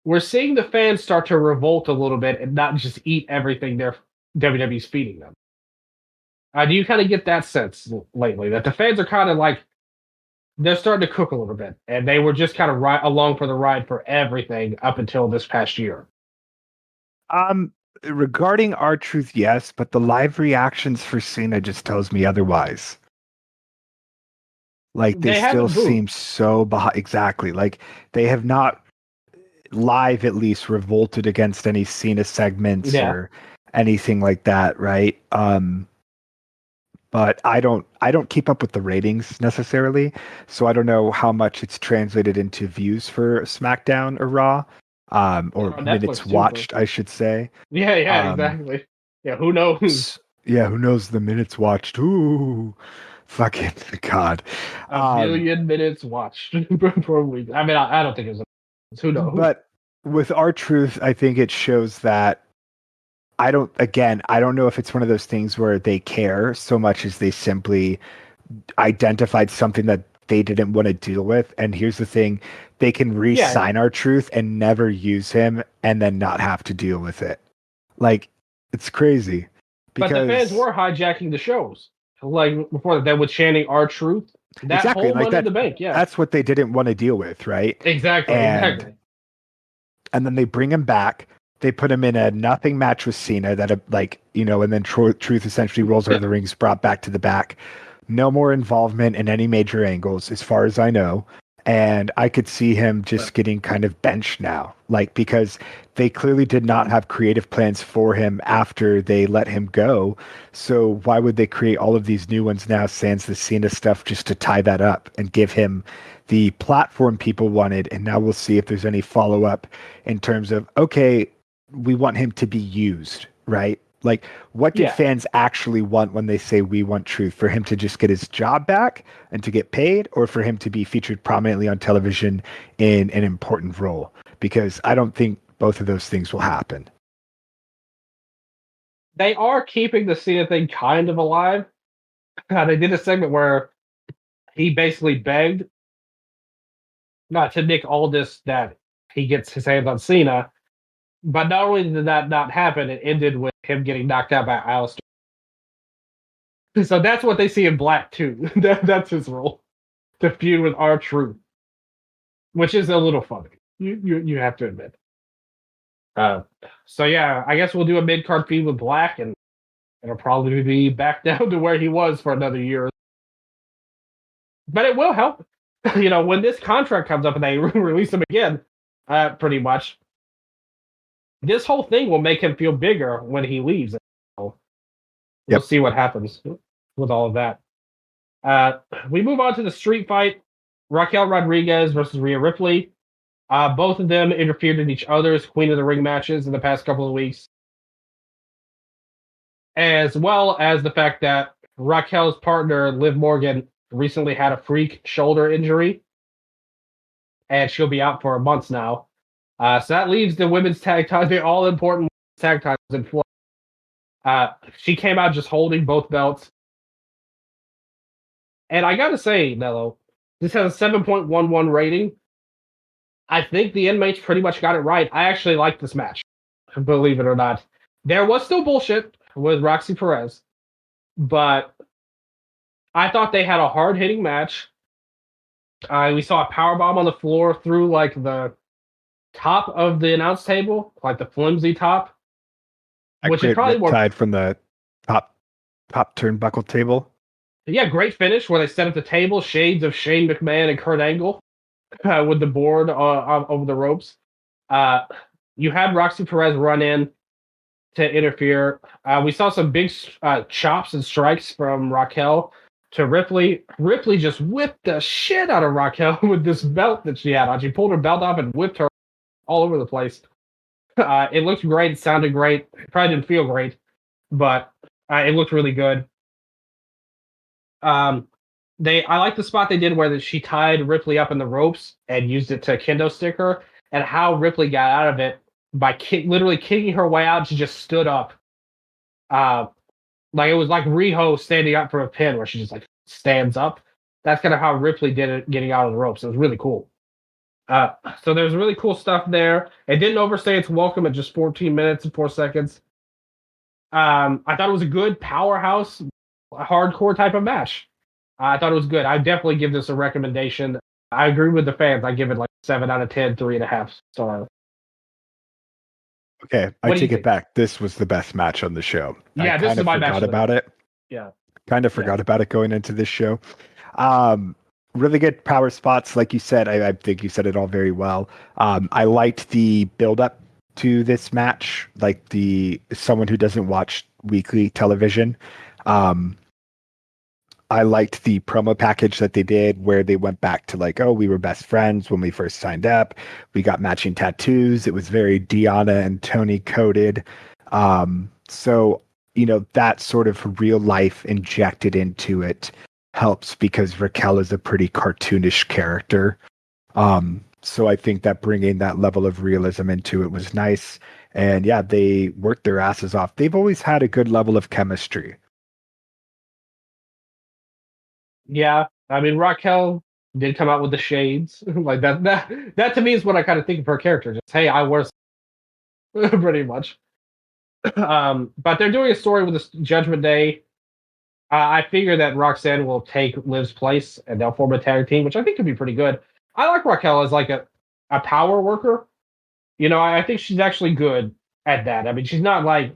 We're seeing the fans start to revolt a little bit and not just eat everything their WWE's feeding them. Do you kind of get that sense lately that the fans are kind of like they're starting to cook a little bit, and they were just kind of along for the ride for everything up until this past year? Regarding R-Truth, yes, but the live reactions for Cena just tells me otherwise. Like they They still haven't booed. seem so behind. Exactly. Like they have not live at least revolted against any Cena segments Yeah, or anything like that, right? But I don't keep up with the ratings necessarily, so I don't know how much it's translated into views for SmackDown or Raw, they're or on minutes Netflix too. So watched, I should say. yeah, Um, exactly. Yeah, who knows? yeah, who knows the minutes watched? Ooh, fucking God. A Um, billion minutes watched per week. I mean, I don't think it was. Who knows? but with R-Truth, I think it shows that I don't know if it's one of those things where they care so much as they simply identified something that they didn't want to deal with. And here's the thing, they can Yeah, re-sign R-Truth and never use him and then not have to deal with it. Like, it's crazy but the fans because were hijacking the shows. Like before that, with chanting our truth. That exactly whole like Money in that the Bank, yeah. that's what they didn't want to deal with, right? And Exactly. and then they bring him back. They put him in a nothing match with Cena that, and then Truth essentially rolls out of the ring, is brought back to the back. No more involvement in any major angles, as far as I know. And I could see him just getting kind of benched now, like because they clearly did not have creative plans for him after they let him go. So why would they create all of these new ones now, sans the Cena stuff, just to tie that up and give him the platform people wanted? And now we'll see if there's any follow up in terms of, okay, we want him to be used, right? Like, what did Yeah. fans actually want when they say we want Truth? For him to just get his job back and to get paid, or for him to be featured prominently on television in an important role? Because I don't think both of those things will happen. They are keeping the Cena thing kind of alive. They did a segment where he basically begged not to Nick Aldis that he gets his hands on Cena. But not only did that not happen, it ended with him getting knocked out by Alistair. So that's what they see in Black too. That's his role to feud with R-Truth, which is a little funny. You have to admit. Uh, so yeah, I guess we'll do a mid card feud with Black, and it'll probably be back down to where he was for another year. But it will help. When this contract comes up and they release him again, pretty much. this whole thing will make him feel bigger when he leaves. We'll see what happens with all of that. We move on to the street fight. Raquel Rodriguez versus Rhea Ripley. Both of them interfered in each other's Queen of the Ring matches in the past couple of weeks. As well as the fact that Raquel's partner, Liv Morgan, recently had a freak shoulder injury. And she'll be out for months now. So that leaves the women's tag titles, the all-important tag titles in flux. She came out just holding both belts. And I gotta say, Nello, this has a 7.11 rating. I think the inmates pretty much got it right. I actually like this match, believe it or not. There was still bullshit with Roxy Perez, but I thought they had a hard-hitting match. We saw a powerbomb on the floor through like the top of the announce table, like the flimsy top, which is probably more tied from the top turnbuckle table. Yeah, great finish where they set up the table, shades of Shane McMahon and Kurt Angle with the board over the ropes. You had Roxy Perez run in to interfere. We saw some big chops and strikes from Raquel to Ripley. Ripley just whipped the shit out of Raquel with this belt that she had on. She pulled her belt off and whipped her all over the place. It looked great. It sounded great. It probably didn't feel great, but it looked really good. I like the spot they did where she tied Ripley up in the ropes and used it to kendo stick her, and how Ripley got out of it by literally kicking her way out. She just stood up. Like it was like Riho standing up for a pin where she just like stands up. That's kind of how Ripley did it, getting out of the ropes. It was really cool. So there's really cool stuff there. It didn't overstay its welcome at just 14 minutes and 4 seconds. I thought it was a good powerhouse, hardcore type of match. I thought it was good. I definitely give this a recommendation. I agree with the fans. I give it like 7 out of 10, 3.5 stars. Okay, I take it back. This was the best match on the show. Yeah, this is my match. I forgot about it. Yeah. Kind of forgot about it going into this show. Really good power spots, like you said. I think you said it all very well. I liked the build-up to this match, like someone who doesn't watch weekly television. I liked the promo package that they did where they went back to like, oh, we were best friends when we first signed up. We got matching tattoos. It was very Deanna and Tony coded. So, that sort of real life injected into it helps because Raquel is a pretty cartoonish character. So I think that bringing that level of realism into it was nice. And yeah, they worked their asses off. They've always had a good level of chemistry. Yeah, I mean Raquel did come out with the shades like that to me is what I kind of think of her character. Just hey, I wear pretty much. But they're doing a story with this Judgment Day. I figure that Roxanne will take Liv's place and they'll form a tag team, which I think could be pretty good. I like Raquel as like a power worker. I think she's actually good at that. I mean, she's not like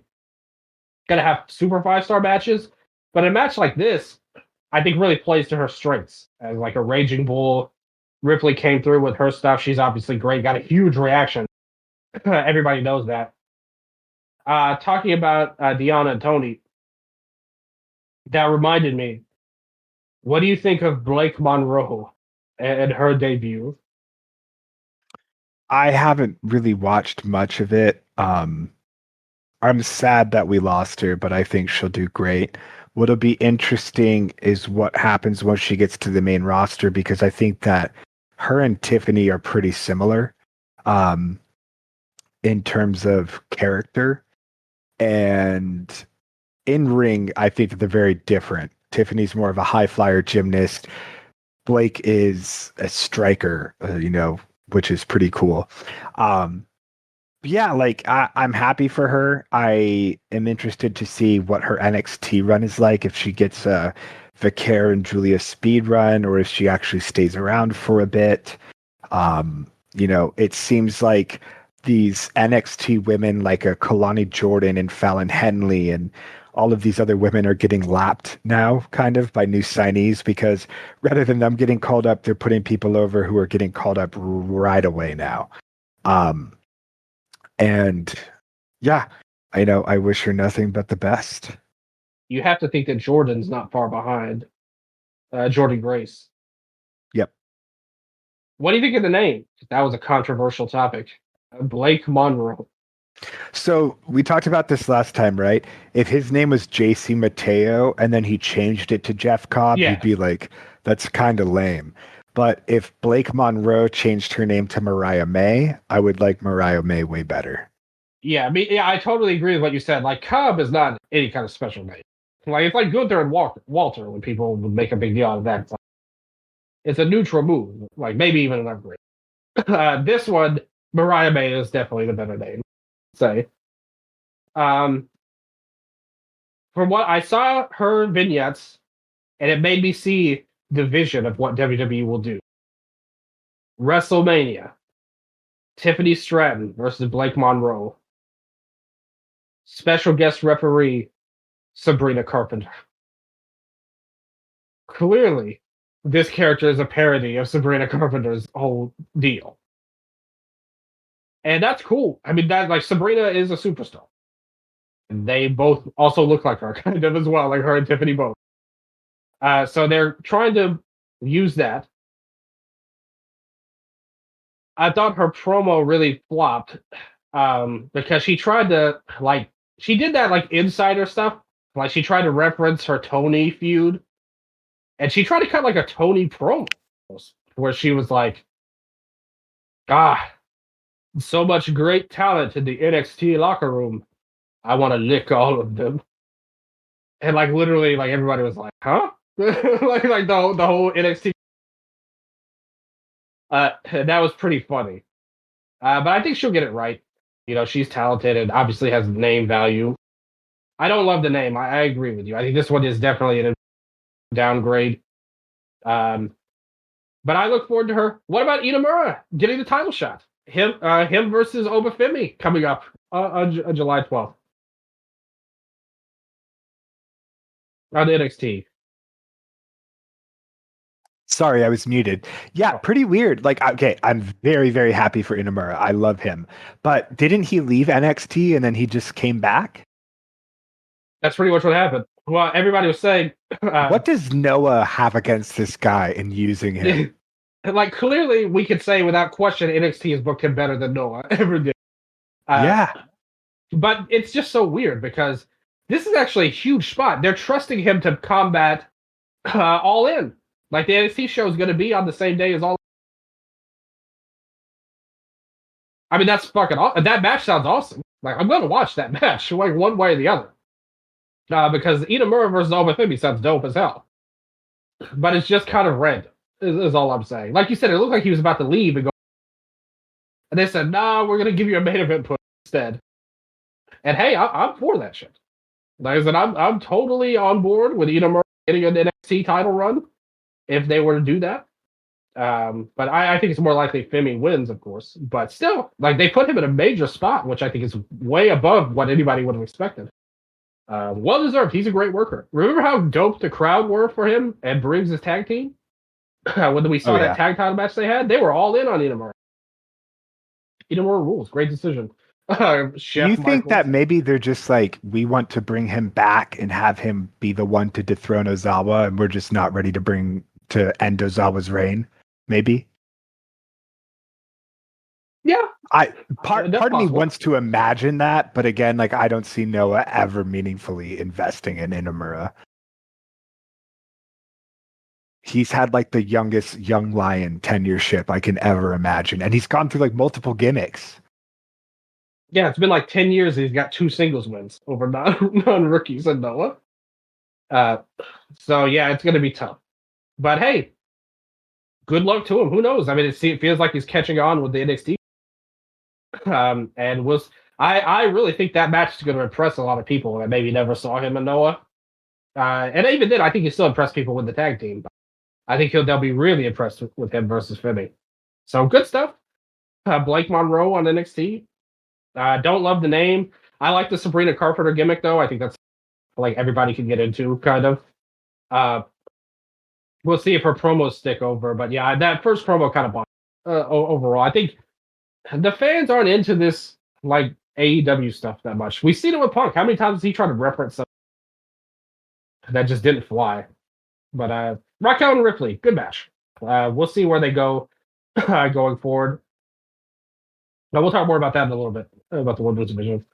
gonna have super 5-star matches, but a match like this, I think really plays to her strengths as like a raging bull. Ripley came through with her stuff. She's obviously great. Got a huge reaction. Everybody knows that. Talking about Deanna and Tony, that reminded me. What do you think of Blake Monroe and her debut? I haven't really watched much of it. I'm sad that we lost her, but I think she'll do great. What'll be interesting is what happens once she gets to the main roster, because I think that her and Tiffany are pretty similar in terms of character. And in ring, I think that they're very different. Tiffany's more of a high flyer gymnast. Blake is a striker, which is pretty cool. Yeah, like I'm happy for her. I am interested to see what her NXT run is like, if she gets a Vicaire and Julia speed run, or if she actually stays around for a bit. It seems like these NXT women like a Kalani Jordan and Fallon Henley and all of these other women are getting lapped now kind of by new signees, because rather than them getting called up, they're putting people over who are getting called up right away now. And Yeah, I know. I wish her nothing but the best. You have to think that Jordan's not far behind. Jordan Grace. Yep. What do you think of the name? That was a controversial topic. Blake Monroe. So we talked about this last time, right? If his name was JC Mateo and then he changed it to Jeff Cobb, Yeah, you'd be like, that's kind of lame. But if Blake Monroe changed her name to Mariah May, I would like Mariah May way better. yeah. I totally agree with what you said. Like Cobb is not any kind of special name. Like it's like Gunther and Walter when people would make a big deal out of that. It's a neutral move, like maybe even an upgrade. This one, Mariah May is definitely the better name. Say, um, from what I saw her vignettes, and it made me see the vision of what WWE will do. WrestleMania, Tiffany Stratton versus Blake Monroe. Special guest referee, Sabrina Carpenter. Clearly, this character is a parody of Sabrina Carpenter's whole deal. And that's cool. I mean, that like Sabrina is a superstar. And they both also look like her, kind of as well, like her and Tiffany both. So they're trying to use that. I thought her promo really flopped because she tried to like she did that like insider stuff. Like she tried to reference her Tony feud, and she tried to cut like a Tony promo where she was like, "Ah, so much great talent in the NXT locker room. I want to lick all of them." And like literally, like everybody was like, "Huh?" like the whole NXT. That was pretty funny. But I think she'll get it right. You know, she's talented and obviously has name value. I don't love the name. I agree with you. I think this one is definitely a downgrade. Um, but I look forward to her. What about Inamura getting the title shot? Him versus Obafemi coming up on July 12th on NXT. Sorry, I was muted. Yeah, Oh, pretty weird. Like, okay, I'm very, very happy for Inamura. I love him. But didn't he leave NXT and then he just came back? that's pretty much what happened. Well, everybody was saying, What does Noah have against this guy in using him? like clearly we could say without question NXT has booked him better than Noah ever did. Uh, Yeah. but it's just so weird because this is actually a huge spot. They're trusting him to combat All In. Like the NXT show is going to be on the same day as All. I mean, that's fucking. That match sounds awesome. Like I'm going to watch that match, like one way or the other, because Inamura versus Obafemi sounds dope as hell. But it's just kind of random. Is all I'm saying. Like you said, it looked like he was about to leave and go, and they said, "Nah, we're going to give you a main event push instead." And hey, I'm for that shit. Like I said, I'm totally on board with Inamura getting an NXT title run if they were to do that. But I think it's more likely Femi wins, of course. But still, like they put him in a major spot, which I think is way above what anybody would have expected. Well deserved. He's a great worker. Remember how dope the crowd were for him and Briggs' tag team? When we saw Oh, that yeah. tag title match they had, they were all in on Inamura. Inamura rules. Great decision. Chef Do you think Michaels. that maybe they're just like, we want to bring him back and have him be the one to dethrone Ozawa, and we're just not ready to end Ozawa's reign? Maybe. Yeah, Part that's of me possible. wants to imagine that, but again, like I don't see Noah ever meaningfully investing in Inamura. He's had like the youngest young lion tenureship I can ever imagine, and he's gone through like multiple gimmicks. Yeah, it's been like 10 years. He's got 2 singles wins over non rookies and Noah. Uh, so yeah, it's going to be tough. But hey, good luck to him. Who knows? I mean, it feels like he's catching on with the NXT. And I really think that match is going to impress a lot of people that maybe never saw him in Noah. And even then, I think he still impressed people with the tag team. But I think they'll be really impressed with him versus Femi. So good stuff. Blake Monroe on NXT. Don't love the name. I like the Sabrina Carpenter gimmick though. I think that's like everybody can get into kind of. Uh, we'll see if her promos stick over, but yeah, that first promo kind of bothered overall. I think the fans aren't into this like AEW stuff that much. We've seen it with Punk. How many times has he tried to reference something that just didn't fly? But Raquel and Ripley, good match. We'll see where they go going forward. But we'll talk more about that in a little bit, about the women's division.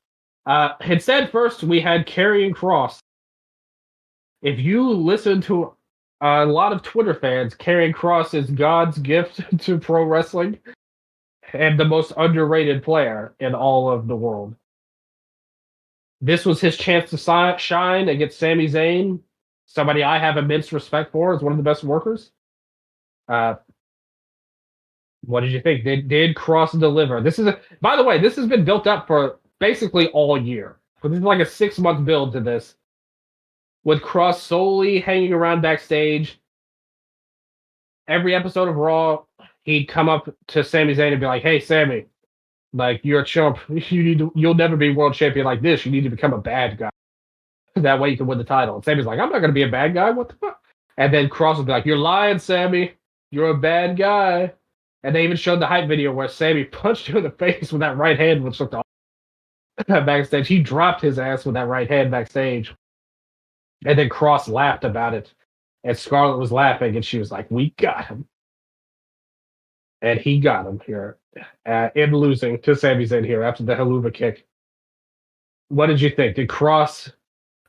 Instead, first, we had Karrion Kross. If you listen to a lot of Twitter fans, Karrion Kross is God's gift to pro wrestling and the most underrated player in all of the world. This was his chance to shine against Sami Zayn, somebody I have immense respect for as one of the best workers. What did you think? Did Kross deliver? By the way, this has been built up for basically all year. But this is like a 6-month build to this, with Kross solely hanging around backstage. Every episode of Raw, he'd come up to Sami Zayn and be like, "Hey, Sami, like you're a chump. You'll never be world champion like this. You need to become a bad guy. That way you can win the title." And Sami's like, "I'm not going to be a bad guy. What the fuck?" And then Kross would be like, "You're lying, Sami. You're a bad guy." And they even showed the hype video where Sami punched him in the face with that right hand, which looked awesome. Backstage. He dropped his ass with that right hand backstage. And then Kross laughed about it. And Scarlett was laughing, and she was like, "We got him." And he got him here in losing to Sami Zayn here after the Helluva kick. What did you think? Did Kross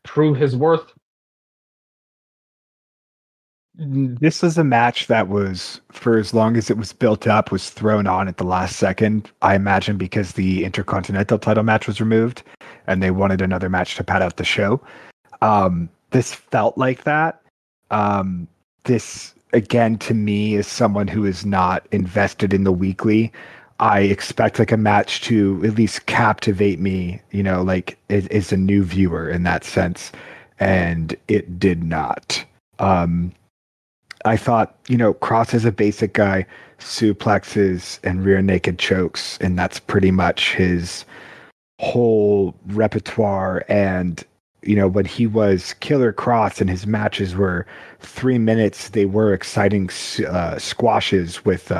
prove his worth? This was a match that was, for as long as it was built up, was thrown on at the last second. I imagine because the Intercontinental title match was removed and they wanted another match to pad out the show. This felt like that. This, again, to me, is someone who is not invested in the weekly. I expect like a match to at least captivate me, like is a new viewer in that sense. And it did not. I thought, Kross is a basic guy, suplexes and rear naked chokes, and that's pretty much his whole repertoire. And, when he was Killer Kross and his matches were 3 minutes, they were exciting squashes with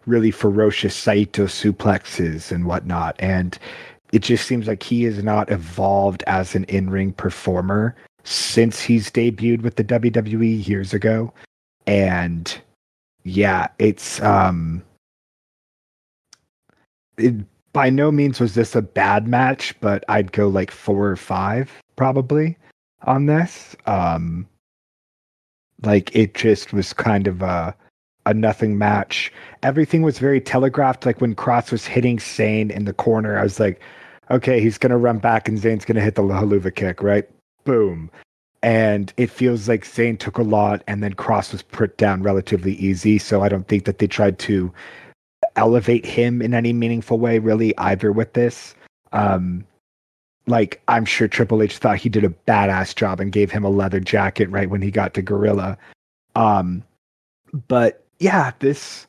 really ferocious Saito suplexes and whatnot. And it just seems like he is not evolved as an in-ring performer since he's debuted with the WWE years ago. And yeah, it's by no means was this a bad match, but I'd go like 4 or 5 probably on this. Like it just was kind of a nothing match. Everything was very telegraphed. Like when Kross was hitting Zayn in the corner, I was like, okay, he's gonna run back and Zayn's gonna hit the Helluva kick, right? Boom. And it feels like Zayn took a lot and then Kross was put down relatively easy. So I don't think that they tried to elevate him in any meaningful way, really, either with this. Like, I'm sure Triple H thought he did a badass job and gave him a leather jacket right when he got to Gorilla. But yeah, this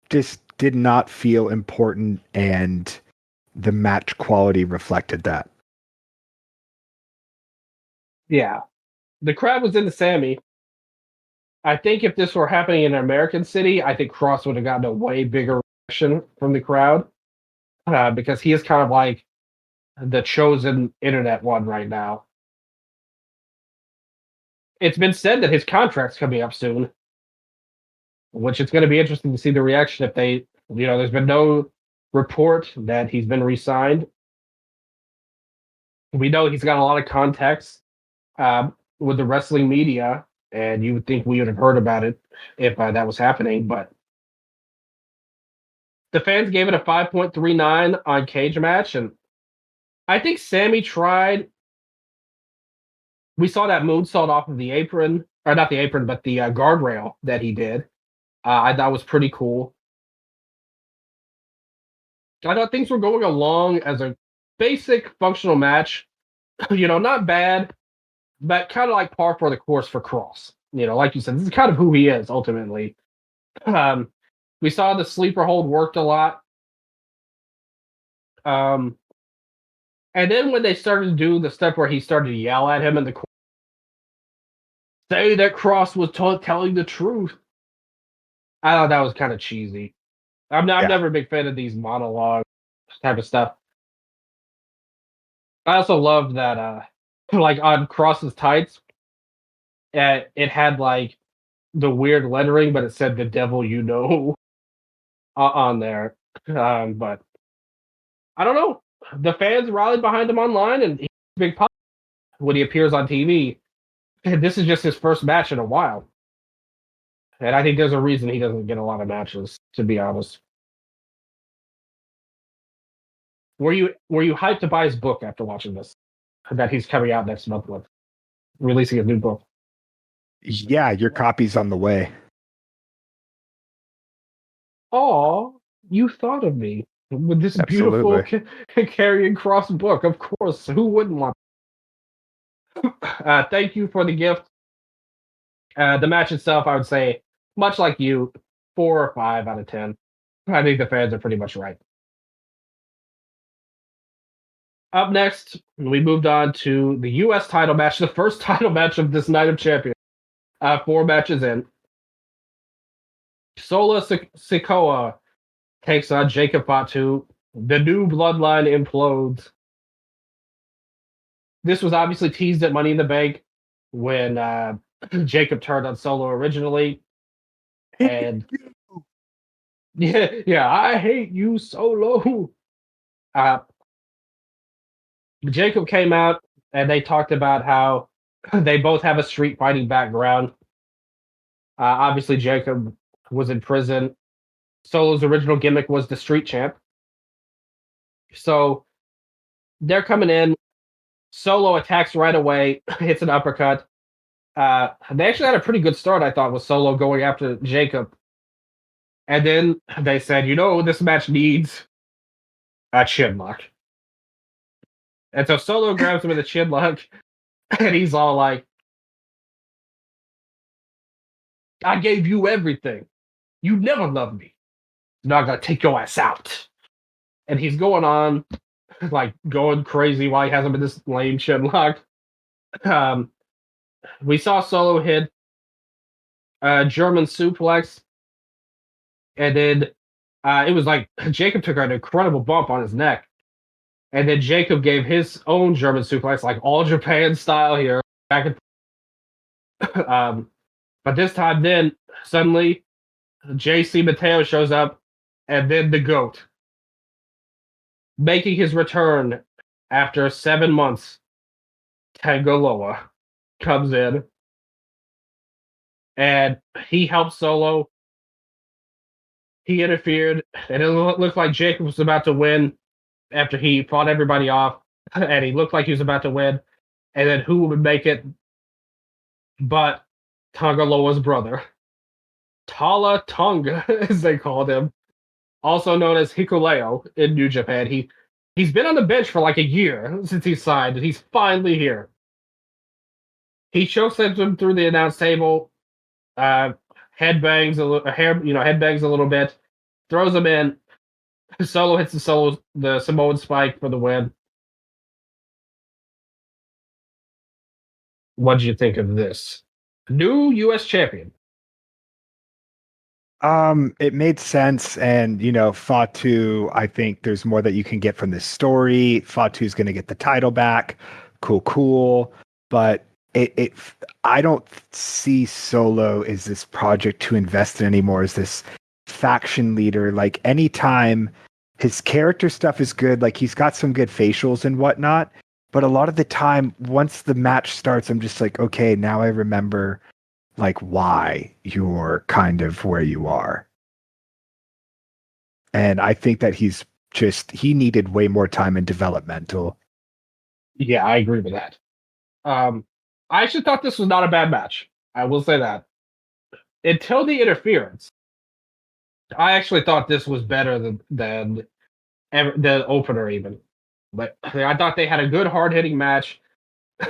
just did not feel important, and the match quality reflected that. Yeah. The crowd was into Sami. I think if this were happening in an American city, I think Kross would have gotten a way bigger reaction from the crowd because he is kind of like the chosen internet one right now. It's been said that his contract's coming up soon, which it's going to be interesting to see the reaction if they, there's been no report that he's been re-signed. We know he's got a lot of contacts with the wrestling media, and you would think we would have heard about it if that was happening, but the fans gave it a 5.39 on Cage Match, and I think Sami tried. We saw that moonsault off of the apron, or not the apron, but the guardrail that he did. I thought was pretty cool. I thought things were going along as a basic functional match. Not bad, but kind of like par for the course for Kross. Like you said, this is kind of who he is ultimately. We saw the sleeper hold worked a lot. And then when they started to do the stuff where he started to yell at him in the corner, say that Kross was telling the truth. I thought that was kind of cheesy. I'm never a big fan of these monologue type of stuff. I also loved that, like on Cross's tights, it had like the weird lettering, but it said "the devil you know" on there. But I don't know. The fans rallied behind him online, and he's a big pop when he appears on TV. This is just his first match in a while, and I think there's a reason he doesn't get a lot of matches. To be honest, were you hyped to buy his book after watching this? That he's coming out next month with, releasing a new book. Yeah, your copy's on the way. Oh, you thought of me with this beautiful Absolutely. Karrion Cross book. Of course, who wouldn't want? Thank you for the gift. The match itself, I would say, much like you, 4 or 5 out of 10. I think the fans are pretty much right. Up next, we moved on to the U.S. title match, the first title match of this Night of Champions. 4 matches in. Sola Sikoa takes on Jacob Fatu. The new bloodline implodes. This was obviously teased at Money in the Bank when Jacob turned on Solo originally. And yeah, I hate you, Solo. Jacob came out and they talked about how they both have a street fighting background. Obviously, Jacob was in prison. Solo's original gimmick was the street champ. So they're coming in. Solo attacks right away, hits an uppercut. They actually had a pretty good start, I thought, with Solo going after Jacob. And then they said, this match needs a chin lock. And so Solo grabs him with a chin lock, and he's all like, I gave you everything. You never loved me. Now I'm going to take your ass out. And he's going on, like, going crazy while he has him in this lame chin lock. We saw Solo hit a German suplex, and then it was like Jacob took an incredible bump on his neck. And then Jacob gave his own German suplex, like all Japan style here. Back but this time, then suddenly, JC Mateo shows up, and then the GOAT, making his return after 7 months. Tangaloa comes in, and he helped Solo. He interfered, and it looked like Jacob was about to win after he fought everybody off, and he looked like he was about to win. And then who would make it but Tangaloa's brother, Tala Tonga, as they called him, also known as Hikuleo in New Japan. He's been on the bench for like a year since he signed, and he's finally here. He chokeslams him through the announce table, headbangs a little bit, throws him in. Solo hits the Samoan spike for the win. What do you think of this? New U.S. champion. It made sense, and Fatu, I think there's more that you can get from this story. Fatu's going to get the title back. Cool. But I don't see Solo as this project to invest in anymore, as this faction leader. Like, anytime his character stuff is good, like he's got some good facials and whatnot, but a lot of the time, once the match starts, I'm just like, okay, now I remember like why you're kind of where you are. And I think that he needed way more time in developmental. Yeah, I agree with that. I actually thought this was not a bad match. I will say that. Until the interference, I actually thought this was better than the opener even. But I thought they had a good hard-hitting match.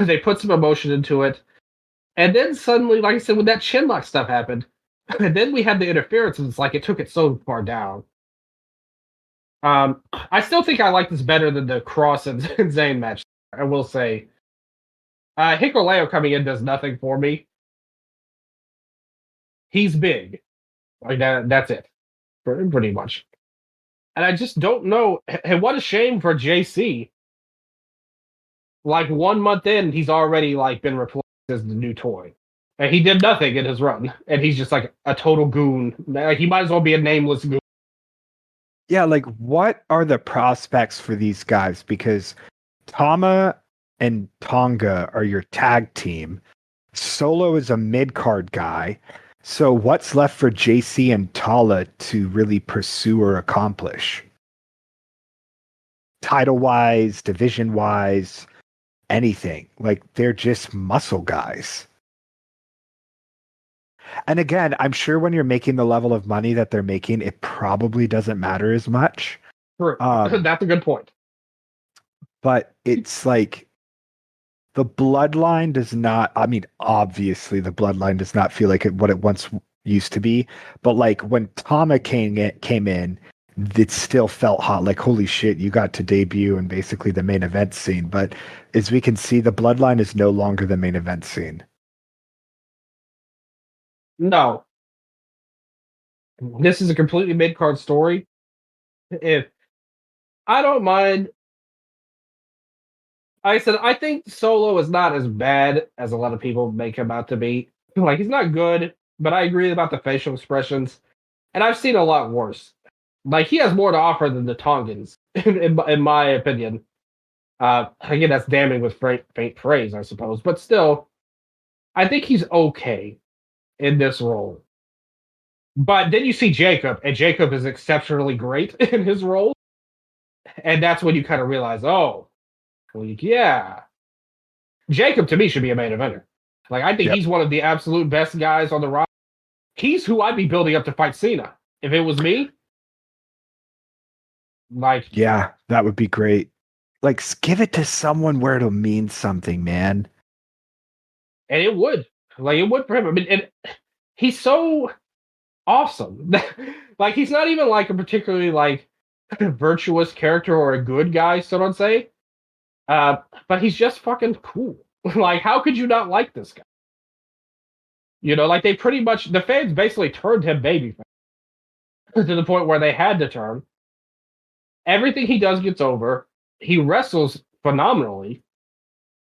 They put some emotion into it. And then suddenly, like I said, when that chinlock stuff happened, and then we had the interference, and it's like it took it so far down. I still think I like this better than the Cross and Zayn match. I will say, Hikuleo coming in does nothing for me. He's big, like that. That's it, pretty much. And I just don't know. And what a shame for JC. Like 1 month in, he's already like been replaced as the new toy. And he did nothing in his run. And he's just like a total goon. Like he might as well be a nameless goon. Yeah, like what are the prospects for these guys? Because Tama and Tonga are your tag team. Solo is a mid card guy. So what's left for JC and Tala to really pursue or accomplish? Title wise, division wise, anything. Like they're just muscle guys. And again, I'm sure when you're making the level of money that they're making, it probably doesn't matter as much. True. That's a good point. But it's like the bloodline does not, I mean, obviously the bloodline does not feel like what it once used to be. But like when Tama came in, it still felt hot. Like, holy shit, you got to debut in basically the main event scene. But as we can see, the bloodline is no longer the main event scene. No. This is a completely mid card story. If I don't mind, I said I think Solo is not as bad as a lot of people make him out to be. Like he's not good, but I agree about the facial expressions, and I've seen a lot worse. Like he has more to offer than the Tongans, in my opinion. Again, that's damning with faint praise, I suppose, but still, I think he's okay in this role. But then you see Jacob, and Jacob is exceptionally great in his role, and that's when you kind of realize, oh, like, yeah, Jacob to me should be a main eventer. Like I think he's one of the absolute best guys on the roster. He's who I'd be building up to fight Cena if it was me. Like, yeah, that would be great. Like, give it to someone where it'll mean something, man. And it would, like, it would for him. I mean, and he's so awesome. Like, he's not even like a particularly like virtuous character or a good guy, so don't say. But he's just fucking cool. Like, how could you not like this guy? You know, like they pretty much the fans basically turned him baby to the point where they had to turn. Everything he does gets over. He wrestles phenomenally.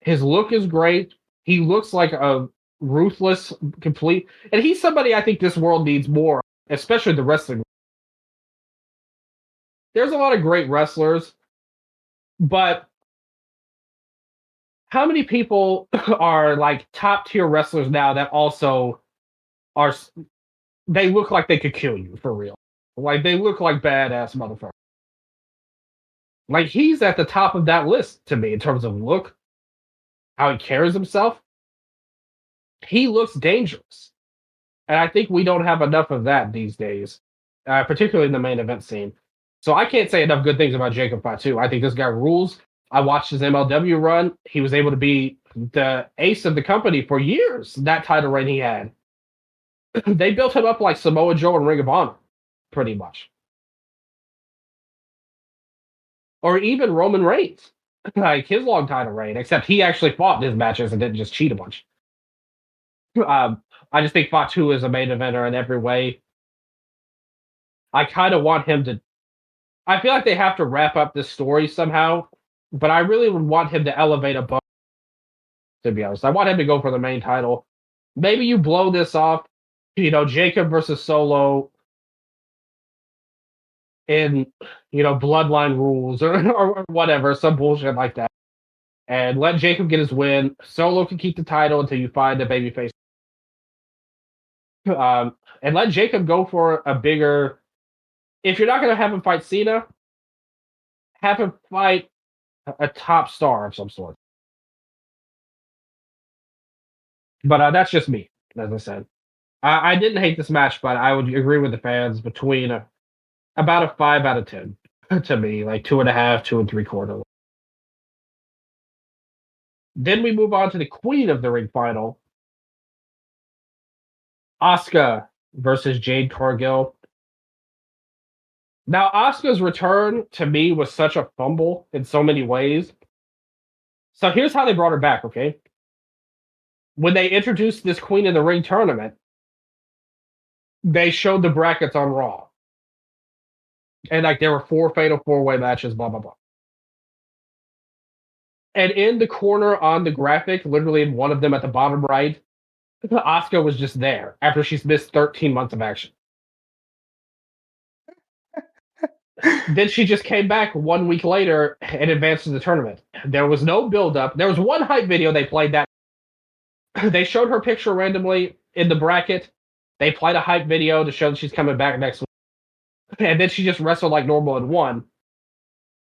His look is great. He looks like a ruthless, complete, and he's somebody I think this world needs more, especially the wrestling. There's a lot of great wrestlers, but how many people are like top tier wrestlers now that also are? They look like they could kill you for real. Like they look like badass motherfuckers. Like he's at the top of that list to me in terms of look, how he carries himself. He looks dangerous. And I think we don't have enough of that these days, particularly in the main event scene. So I can't say enough good things about Jacob Fatu. I think this guy rules. I watched his MLW run. He was able to be the ace of the company for years, that title reign he had. They built him up like Samoa Joe and Ring of Honor, pretty much. Or even Roman Reigns, like his long title reign, except he actually fought in his matches and didn't just cheat a bunch. I just think Fatu is a main eventer in every way. I kind of want him to. I feel like they have to wrap up this story somehow, but I really would want him to elevate above. To be honest, I want him to go for the main title. Maybe you blow this off, Jacob versus Solo in, Bloodline rules or whatever, some bullshit like that, and let Jacob get his win. Solo can keep the title until you find a babyface. And let Jacob go for a bigger. If you're not going to have him fight Cena, have him fight a top star of some sort. But that's just me, as I said. I didn't hate this match, but I would agree with the fans between about a 5 out of 10 to me, like 2.5, 2 3/4. Then we move on to the Queen of the Ring final, Asuka versus Jade Cargill. Now, Asuka's return to me was such a fumble in so many ways. So here's how they brought her back, okay? When they introduced this Queen of the Ring tournament, they showed the brackets on Raw. And like there were 4 fatal 4-way matches, blah, blah, blah. And in the corner on the graphic, literally in one of them at the bottom right, Asuka was just there after she's missed 13 months of action. Then she just came back 1 week later and advanced to the tournament. There was no build up. There was one hype video they played that they showed her picture randomly in the bracket. They played a hype video to show that she's coming back next week. And then she just wrestled like normal and won.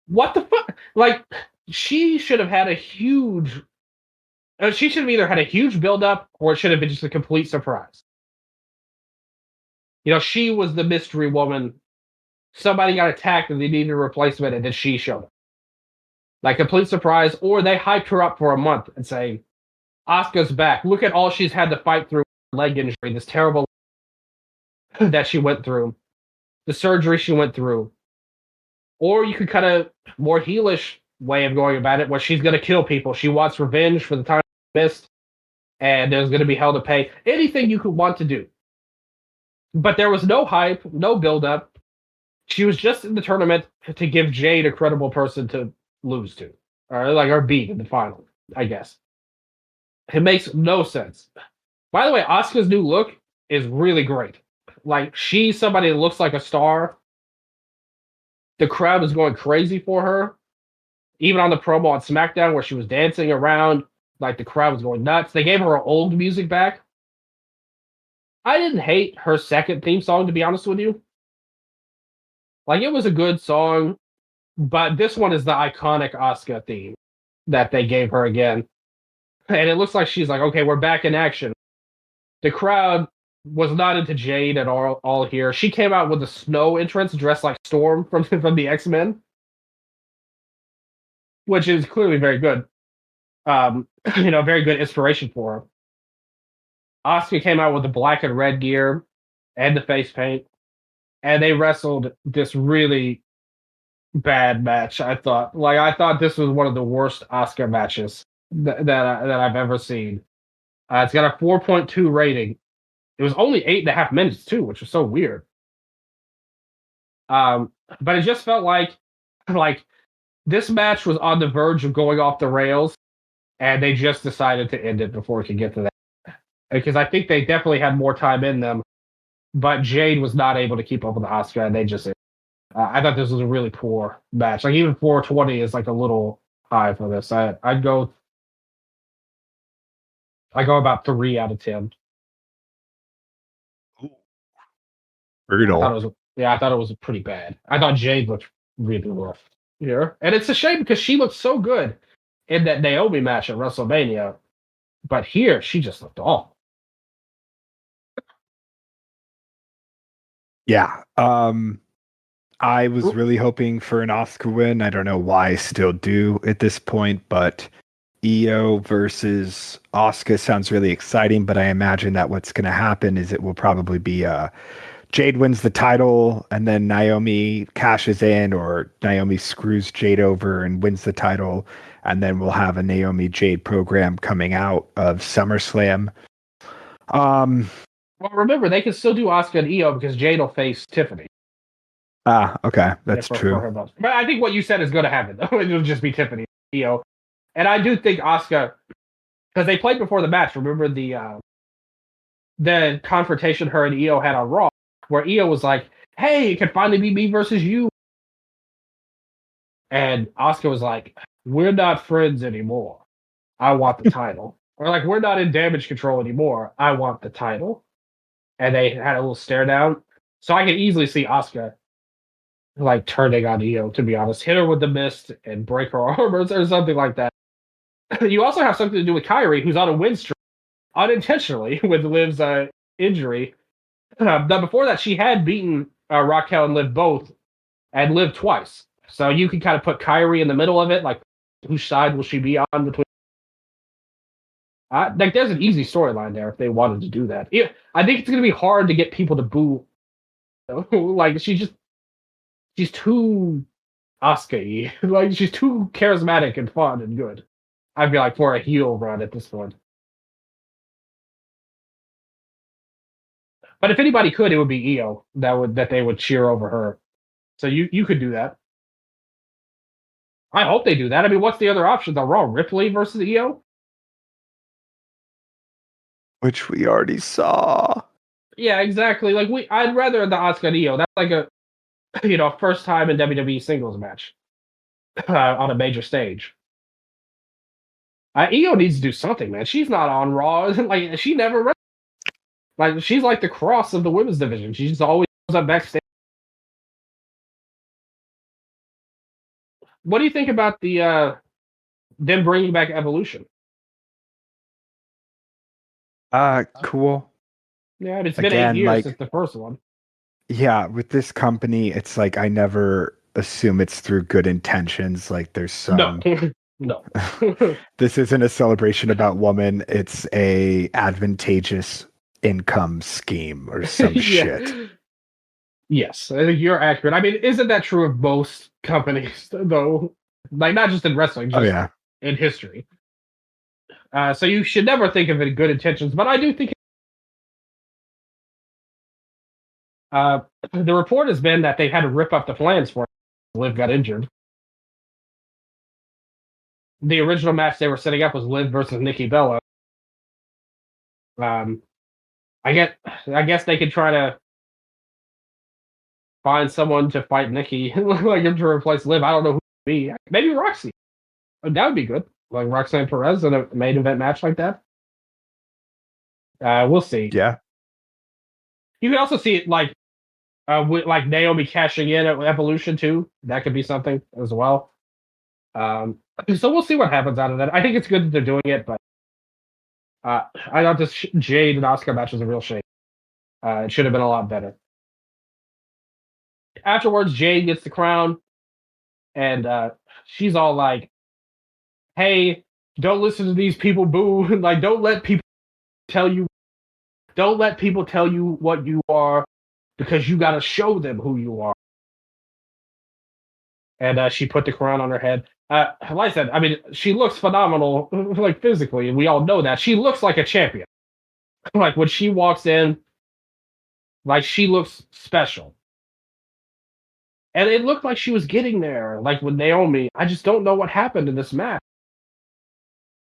What the fuck? Like, she should have had a huge. She should have either had a huge build up or it should have been just a complete surprise. She was the mystery woman. Somebody got attacked and they needed a replacement, and then she showed up. Like, complete surprise, or they hyped her up for a month and say, Asuka's back. Look at all she's had to fight through, leg injury, this terrible that she went through, the surgery she went through. Or you could kind of more heelish way of going about it, where she's going to kill people. She wants revenge for the time she missed, and there's going to be hell to pay. Anything you could want to do. But there was no hype, no build-up. She was just in the tournament to give Jade a credible person to lose to, or beat in the final, I guess. It makes no sense. By the way, Asuka's new look is really great. Like, she's somebody that looks like a star. The crowd is going crazy for her. Even on the promo on SmackDown where she was dancing around, like, the crowd was going nuts. They gave her her old music back. I didn't hate her second theme song, to be honest with you. Like, it was a good song, but this one is the iconic Asuka theme that they gave her again. And it looks like she's like, okay, we're back in action. The crowd was not into Jade at all here. She came out with a snow entrance dressed like Storm from the X-Men, which is clearly very good. Very good inspiration for her. Asuka came out with the black and red gear and the face paint, and they wrestled this really bad match. I thought this was one of the worst Asuka matches that I've ever seen. It's got a 4.2 rating. It was only 8.5 minutes too, which was so weird. But it just felt like this match was on the verge of going off the rails, and they just decided to end it before it could get to that. Because I think they definitely had more time in them, but Jade was not able to keep up with Asuka, and they just. I thought this was a really poor match. Like, even 420 is like a little high for this. I'd go. I go about 3 out of 10. Brutal. I thought it was pretty bad. I thought Jade looked really rough here. And it's a shame because she looked so good in that Naomi match at WrestleMania. But here, she just looked awful. Yeah. I was really hoping for an Asuka win. I don't know why I still do at this point, but Io versus Asuka sounds really exciting, but I imagine that what's going to happen is it will probably be Jade wins the title, and then Naomi cashes in, or Naomi screws Jade over and wins the title, and then we'll have a Naomi Jade program coming out of SummerSlam. Well, remember, they can still do Asuka and Io because Jade will face Tiffany. Okay, that's true. But I think what you said is going to happen. It'll just be Tiffany, Io, and I do think Asuka, because they played before the match. Remember the confrontation her and Io had on Raw, where Io was like, "Hey, it could finally be me versus you," and Asuka was like, "We're not friends anymore. I want the title." Or like, "We're not in Damage Control anymore. I want the title." And they had a little stare down. So I could easily see Asuka like turning on Io, to be honest. Hit her with the mist and break her arm or something like that. You also have something to do with Kairi, who's on a win streak unintentionally with Liv's injury. But before that, she had beaten Raquel and Liv both, and Liv twice. So you can kind of put Kairi in the middle of it, like, whose side will she be on between? Like, there's an easy storyline there if they wanted to do that. I think it's going to be hard to get people to boo. Like, she's too Asuka-y. Like, she's too charismatic and fun and good. I feel like for a heel run at this point. But if anybody could, it would be Io that they would cheer over her. So you could do that. I hope they do that. I mean, what's the other option? On Raw, Ripley versus Io? Which we already saw. Yeah, exactly. Like I'd rather the Asuka and Io. That's like a first time in WWE singles match on a major stage. Io needs to do something, man. She's not on Raw. Like she never like she's like the cross of the women's division. She just always goes up backstage. What do you think about the them bringing back Evolution? Cool. Yeah, it's been 8 Again, years like, since the first one. yeah, with this company, it's like I never assume it's through good intentions. Like there's No, some no. this isn't a celebration about woman, it's a advantageous income scheme or some shit. Yes, I think you're accurate. I mean, isn't that true of most companies, though? Like, not just in wrestling, Oh just yeah. in history. So you should never think of it in good intentions, but I do think uh, the report has been that they had to rip up the plans for it. Liv got injured. The original match they were setting up was Liv versus Nikki Bella. Um, I guess they could try to find someone to fight Nikki, like him to replace Liv. I don't know who it would be. Maybe Roxy. That would be good. Like Roxanne Perez in a main event match like that. We'll see. Yeah. You can also see it with like Naomi cashing in at Evolution too. That could be something as well. Um, so we'll see what happens out of that. I think it's good that they're doing it, but I thought this Jade and Oscar match was a real shame. It should have been a lot better. Afterwards, Jade gets the crown, and she's all like, "Hey, don't listen to these people, boo! Like, don't let people tell you what you are, because you got to show them who you are." And she put the crown on her head. Like I said, I mean, she looks phenomenal, like physically, and we all know that she looks like a champion. Like when she walks in, like she looks special. And it looked like she was getting there, like with Naomi. I just don't know what happened in this match.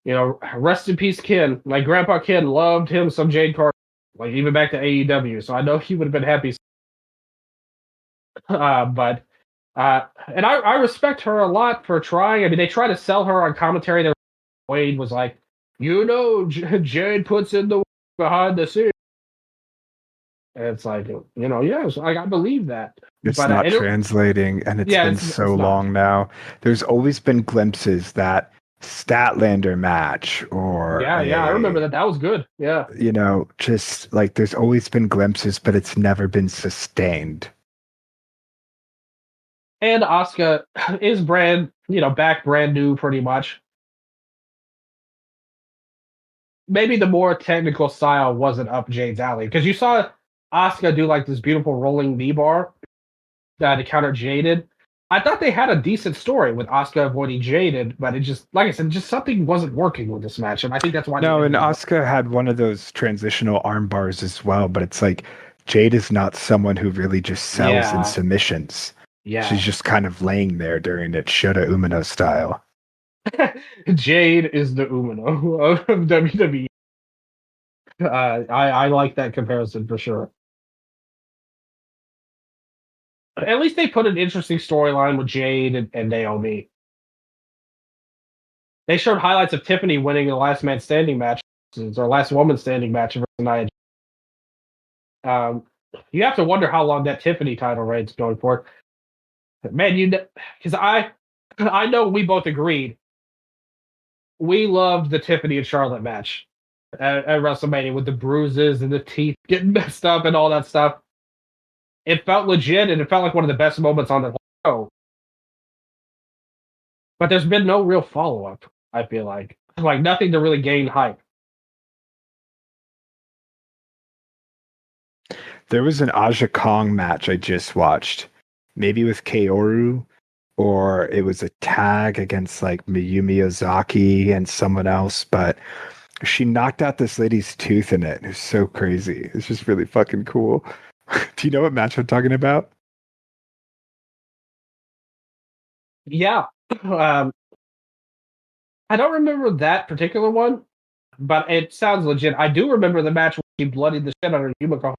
Rest in peace, Ken. Like Grandpa Ken loved him some Jade Carter, like even back to AEW. So I know he would have been happy. But and I respect her a lot for trying. I mean, they try to sell her on commentary. That Wade was like, Jade puts in the work behind the scenes. And it's like, yes, I believe that. It's But not translating, and it's been so it's long now. There's always been glimpses that Statlander match or I remember that. That was good. Yeah. just like there's always been glimpses, but it's never been sustained. And Asuka is back brand new pretty much. Maybe the more technical style wasn't up Jade's alley, because you saw Asuka do like this beautiful rolling knee bar to counter Jaded. I thought they had a decent story with Asuka avoiding Jaded, but it just, like I said, just something wasn't working with this match, and I think that's why. No, and Asuka had one of those transitional arm bars as well, but it's like Jade is not someone who really just sells in submissions. Yeah, she's just kind of laying there during it Shota Umino style. Jade is the Umino of WWE. I like that comparison for sure. At least they put an interesting storyline with Jade and Naomi. They showed highlights of Tiffany winning the last man standing match, or last woman standing match versus Nia. You have to wonder how long that Tiffany title reign's going for. Man, because I know we both agreed. We loved the Tiffany and Charlotte match at WrestleMania with the bruises and the teeth getting messed up and all that stuff. It felt legit, and it felt like one of the best moments on the whole show. But there's been no real follow-up, I feel like. Like, nothing to really gain hype. There was an Aja Kong match I just watched. Maybe with Kaoru, or it was a tag against like Mayumi Ozaki and someone else, but she knocked out this lady's tooth in it. It was so crazy. It's just really fucking cool. Do you know what match I'm talking about? Yeah. I don't remember that particular one, but it sounds legit. I do remember the match where she bloodied the shit out of Yumiko,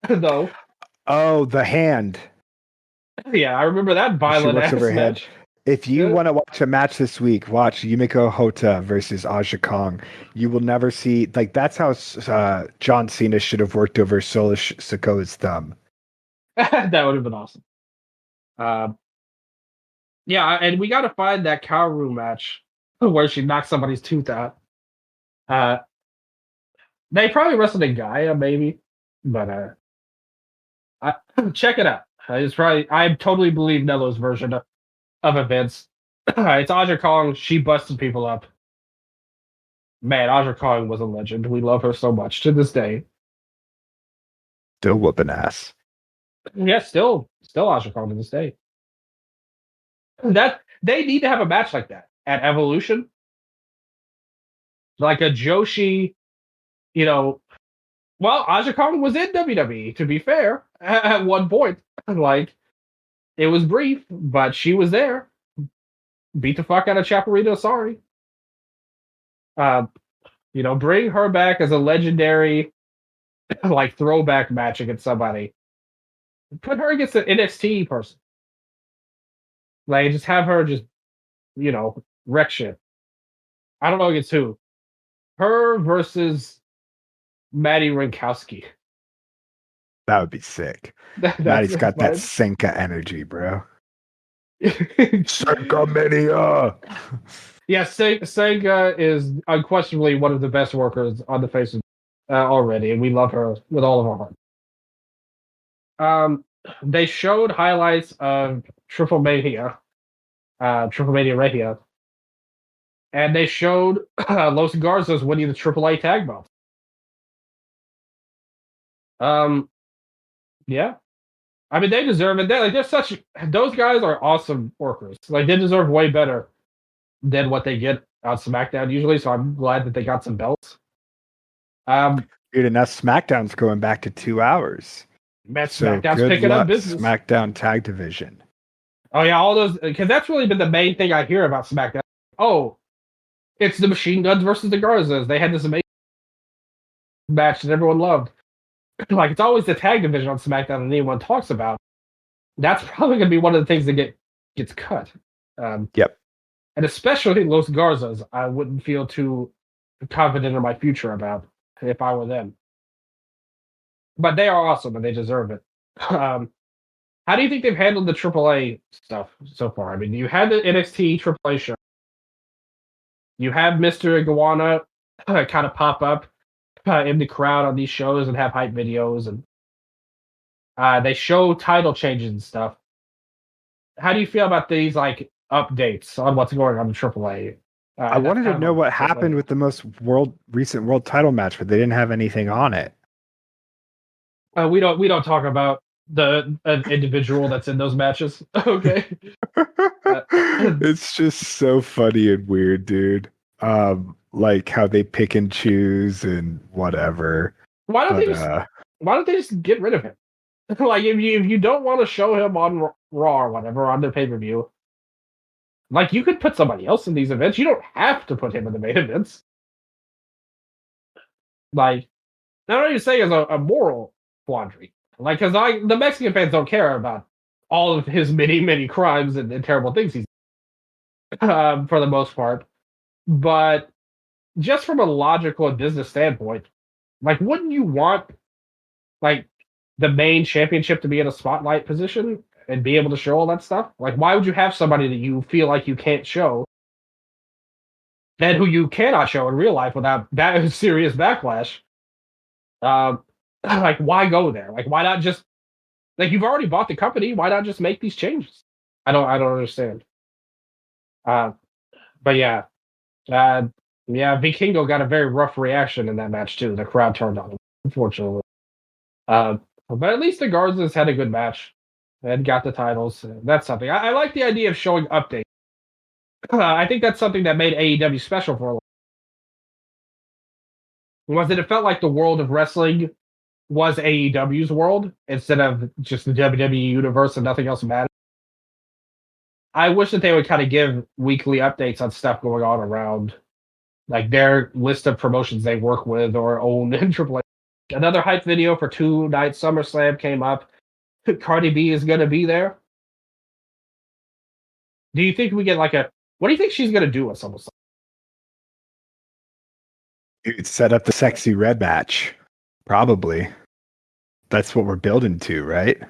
though. Oh, the hand. Yeah, I remember that She violent works over ass her head. match. If you Yeah. want to watch a match this week, watch Yumiko Hota versus Aja Kong. You will never see like that's how John Cena should have worked over Solo Sikoa's thumb. That would have been awesome. Yeah, and we got to find that Kaoru match where she knocks somebody's tooth out. Uh, they probably wrestled in Gaia, maybe, but check it out. I totally believe Nello's version of events. It's Aja Kong. She busted people up. Man, Aja Kong was a legend. We love her so much to this day. Still whooping ass. Yeah, still Aja Kong to this day. That they need to have a match like that at Evolution, like a Joshi. Well, Aja Kong was in WWE. To be fair, at one point, like it was brief, but she was there. Beat the fuck out of Chaparrito. Sorry. Bring her back as a legendary, like throwback match against somebody. Put her against an NXT person. Like, just have her wreck shit. I don't know against who. Her versus Maddie Rinkowski. That would be sick. Maddie's got that Senka energy, bro. Senka mania. Yeah, Senka is unquestionably one of the best workers on the face of already, and we love her with all of our heart. They showed highlights of Triple Mania Regia, and they showed Los Garzas winning the AAA tag belt. Yeah, I mean they deserve it. Those guys are awesome workers. Like they deserve way better than what they get on SmackDown usually. So I'm glad that they got some belts. Dude, and now SmackDown's going back to 2 hours. SmackDown's picking up business. SmackDown Tag Division. Oh yeah, all those because that's really been the main thing I hear about SmackDown. Oh, it's the Machine Guns versus the Garzas. They had this amazing match that everyone loved. Like it's always the tag division on SmackDown that anyone talks about. That's probably going to be one of the things that gets cut. Yep. And especially Los Garzas, I wouldn't feel too confident in my future about if I were them. But they are awesome and they deserve it. How do you think they've handled the AAA stuff so far? I mean, you had the NXT AAA show. You have Mr. Iguana kind of pop up in the crowd on these shows and have hype videos, and they show title changes and stuff. How do you feel about these like updates on what's going on in AAA? I wanted to know what happened with the most recent world title match, but they didn't have anything on it. We don't talk about the individual that's in those matches. Okay. It's just so funny and weird, dude. Like how they pick and choose and whatever. Why don't they just get rid of him? Like if you don't want to show him on Raw or whatever on their pay-per-view, like you could put somebody else in these events. You don't have to put him in the main events. Like, not only say it's a moral quandary. Like, because the Mexican fans don't care about all of his many crimes and terrible things he's for the most part. But just from a logical and business standpoint, like, wouldn't you want like the main championship to be in a spotlight position and be able to show all that stuff? Like, why would you have somebody that you feel like you can't show, and who you cannot show in real life without that serious backlash? Like, why go there? Like, why not just like you've already bought the company? Why not just make these changes? I don't understand. But yeah, Vikingo got a very rough reaction in that match too. The crowd turned on him, unfortunately. But at least the Garzas had a good match and got the titles. That's something. I like the idea of showing updates. I think that's something that made AEW special for a while. Was that it felt like the world of wrestling was AEW's world instead of just the WWE universe and nothing else mattered. I wish that they would kind of give weekly updates on stuff going on around, like their list of promotions they work with or own in AAA. Another hype video for 2 Night SummerSlam came up. Cardi B is going to be there. Do you think we get like a? What do you think she's going to do at SummerSlam? Dude, set up the sexy red match. Probably. That's what we're building to, right?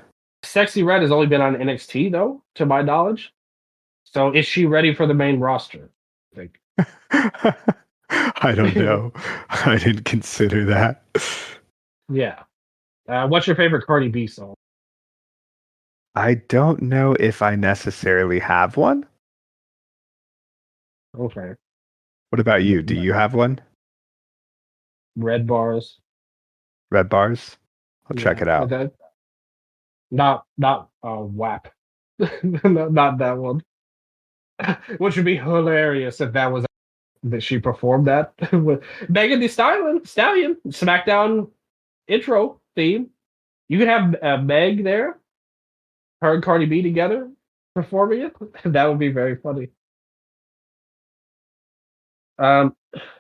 Sexy Red has only been on NXT though, to my knowledge. So is she ready for the main roster? I think. I don't know. I didn't consider that. Yeah. What's your favorite Cardi B song? I don't know if I necessarily have one. Okay. What about you? Do you have one? Red Bars. Red Bars? I'll check it out. Not WAP. not that one. Which would be hilarious if that was that she performed that with Megan Thee Stallion SmackDown intro theme. You could have Meg there, her and Cardi B together performing it. That would be very funny.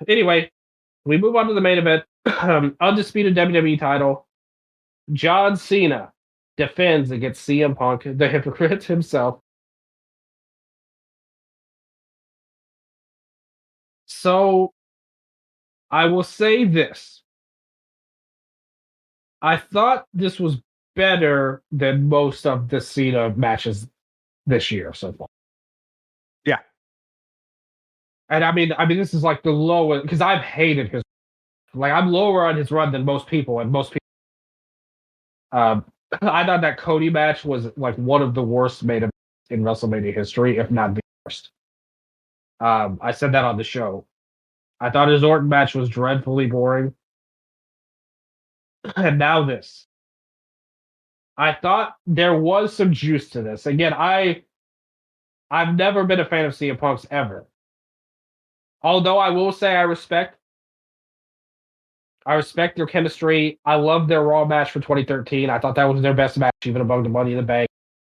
Anyway, we move on to the main event. Undisputed WWE title. John Cena defends against CM Punk, the hypocrite himself. So, I will say this. I thought this was better than most of the Cena matches this year so far. Yeah. And I mean, this is like the lowest, because I've hated his, like, I'm lower on his run than most people, and most people. I thought that Cody match was like one of the worst made in WrestleMania history, if not the worst. I said that on the show. I thought his Orton match was dreadfully boring. And now this. I thought there was some juice to this. Again, I've never been a fan of CM Punk's ever. Although I will say I respect their chemistry. I love their Raw match for 2013. I thought that was their best match, even among the Money in the Bank.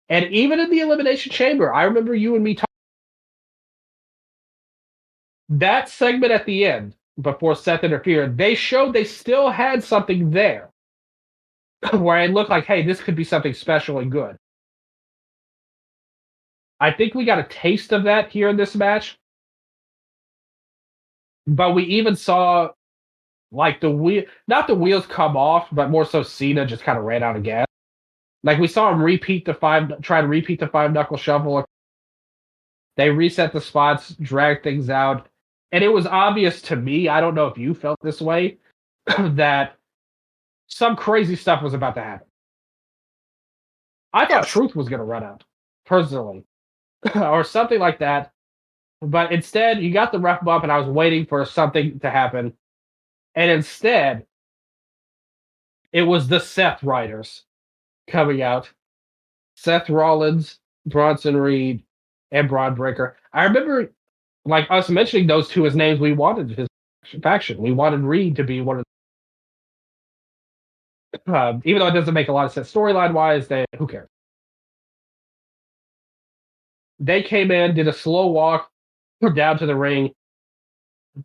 And even in the Elimination Chamber, I remember you and me talking. That segment at the end, before Seth interfered, they showed they still had something there. Where it looked like, hey, this could be something special and good. I think we got a taste of that here in this match. But we even saw like not the wheels come off, but more so Cena just kind of ran out of gas. Like we saw him try to repeat the 5-knuckle shuffle. They reset the spots, drag things out. And it was obvious to me, I don't know if you felt this way, that some crazy stuff was about to happen. I thought Truth was going to run out, personally, or something like that. But instead, you got the ref bump, and I was waiting for something to happen. And instead, it was the Seth Riders coming out. Seth Rollins, Bronson Reed, and Braun Breaker. I remember like us mentioning those two as names we wanted his faction. We wanted Reed to be one of even though it doesn't make a lot of sense storyline wise, who cares? They came in, did a slow walk down to the ring.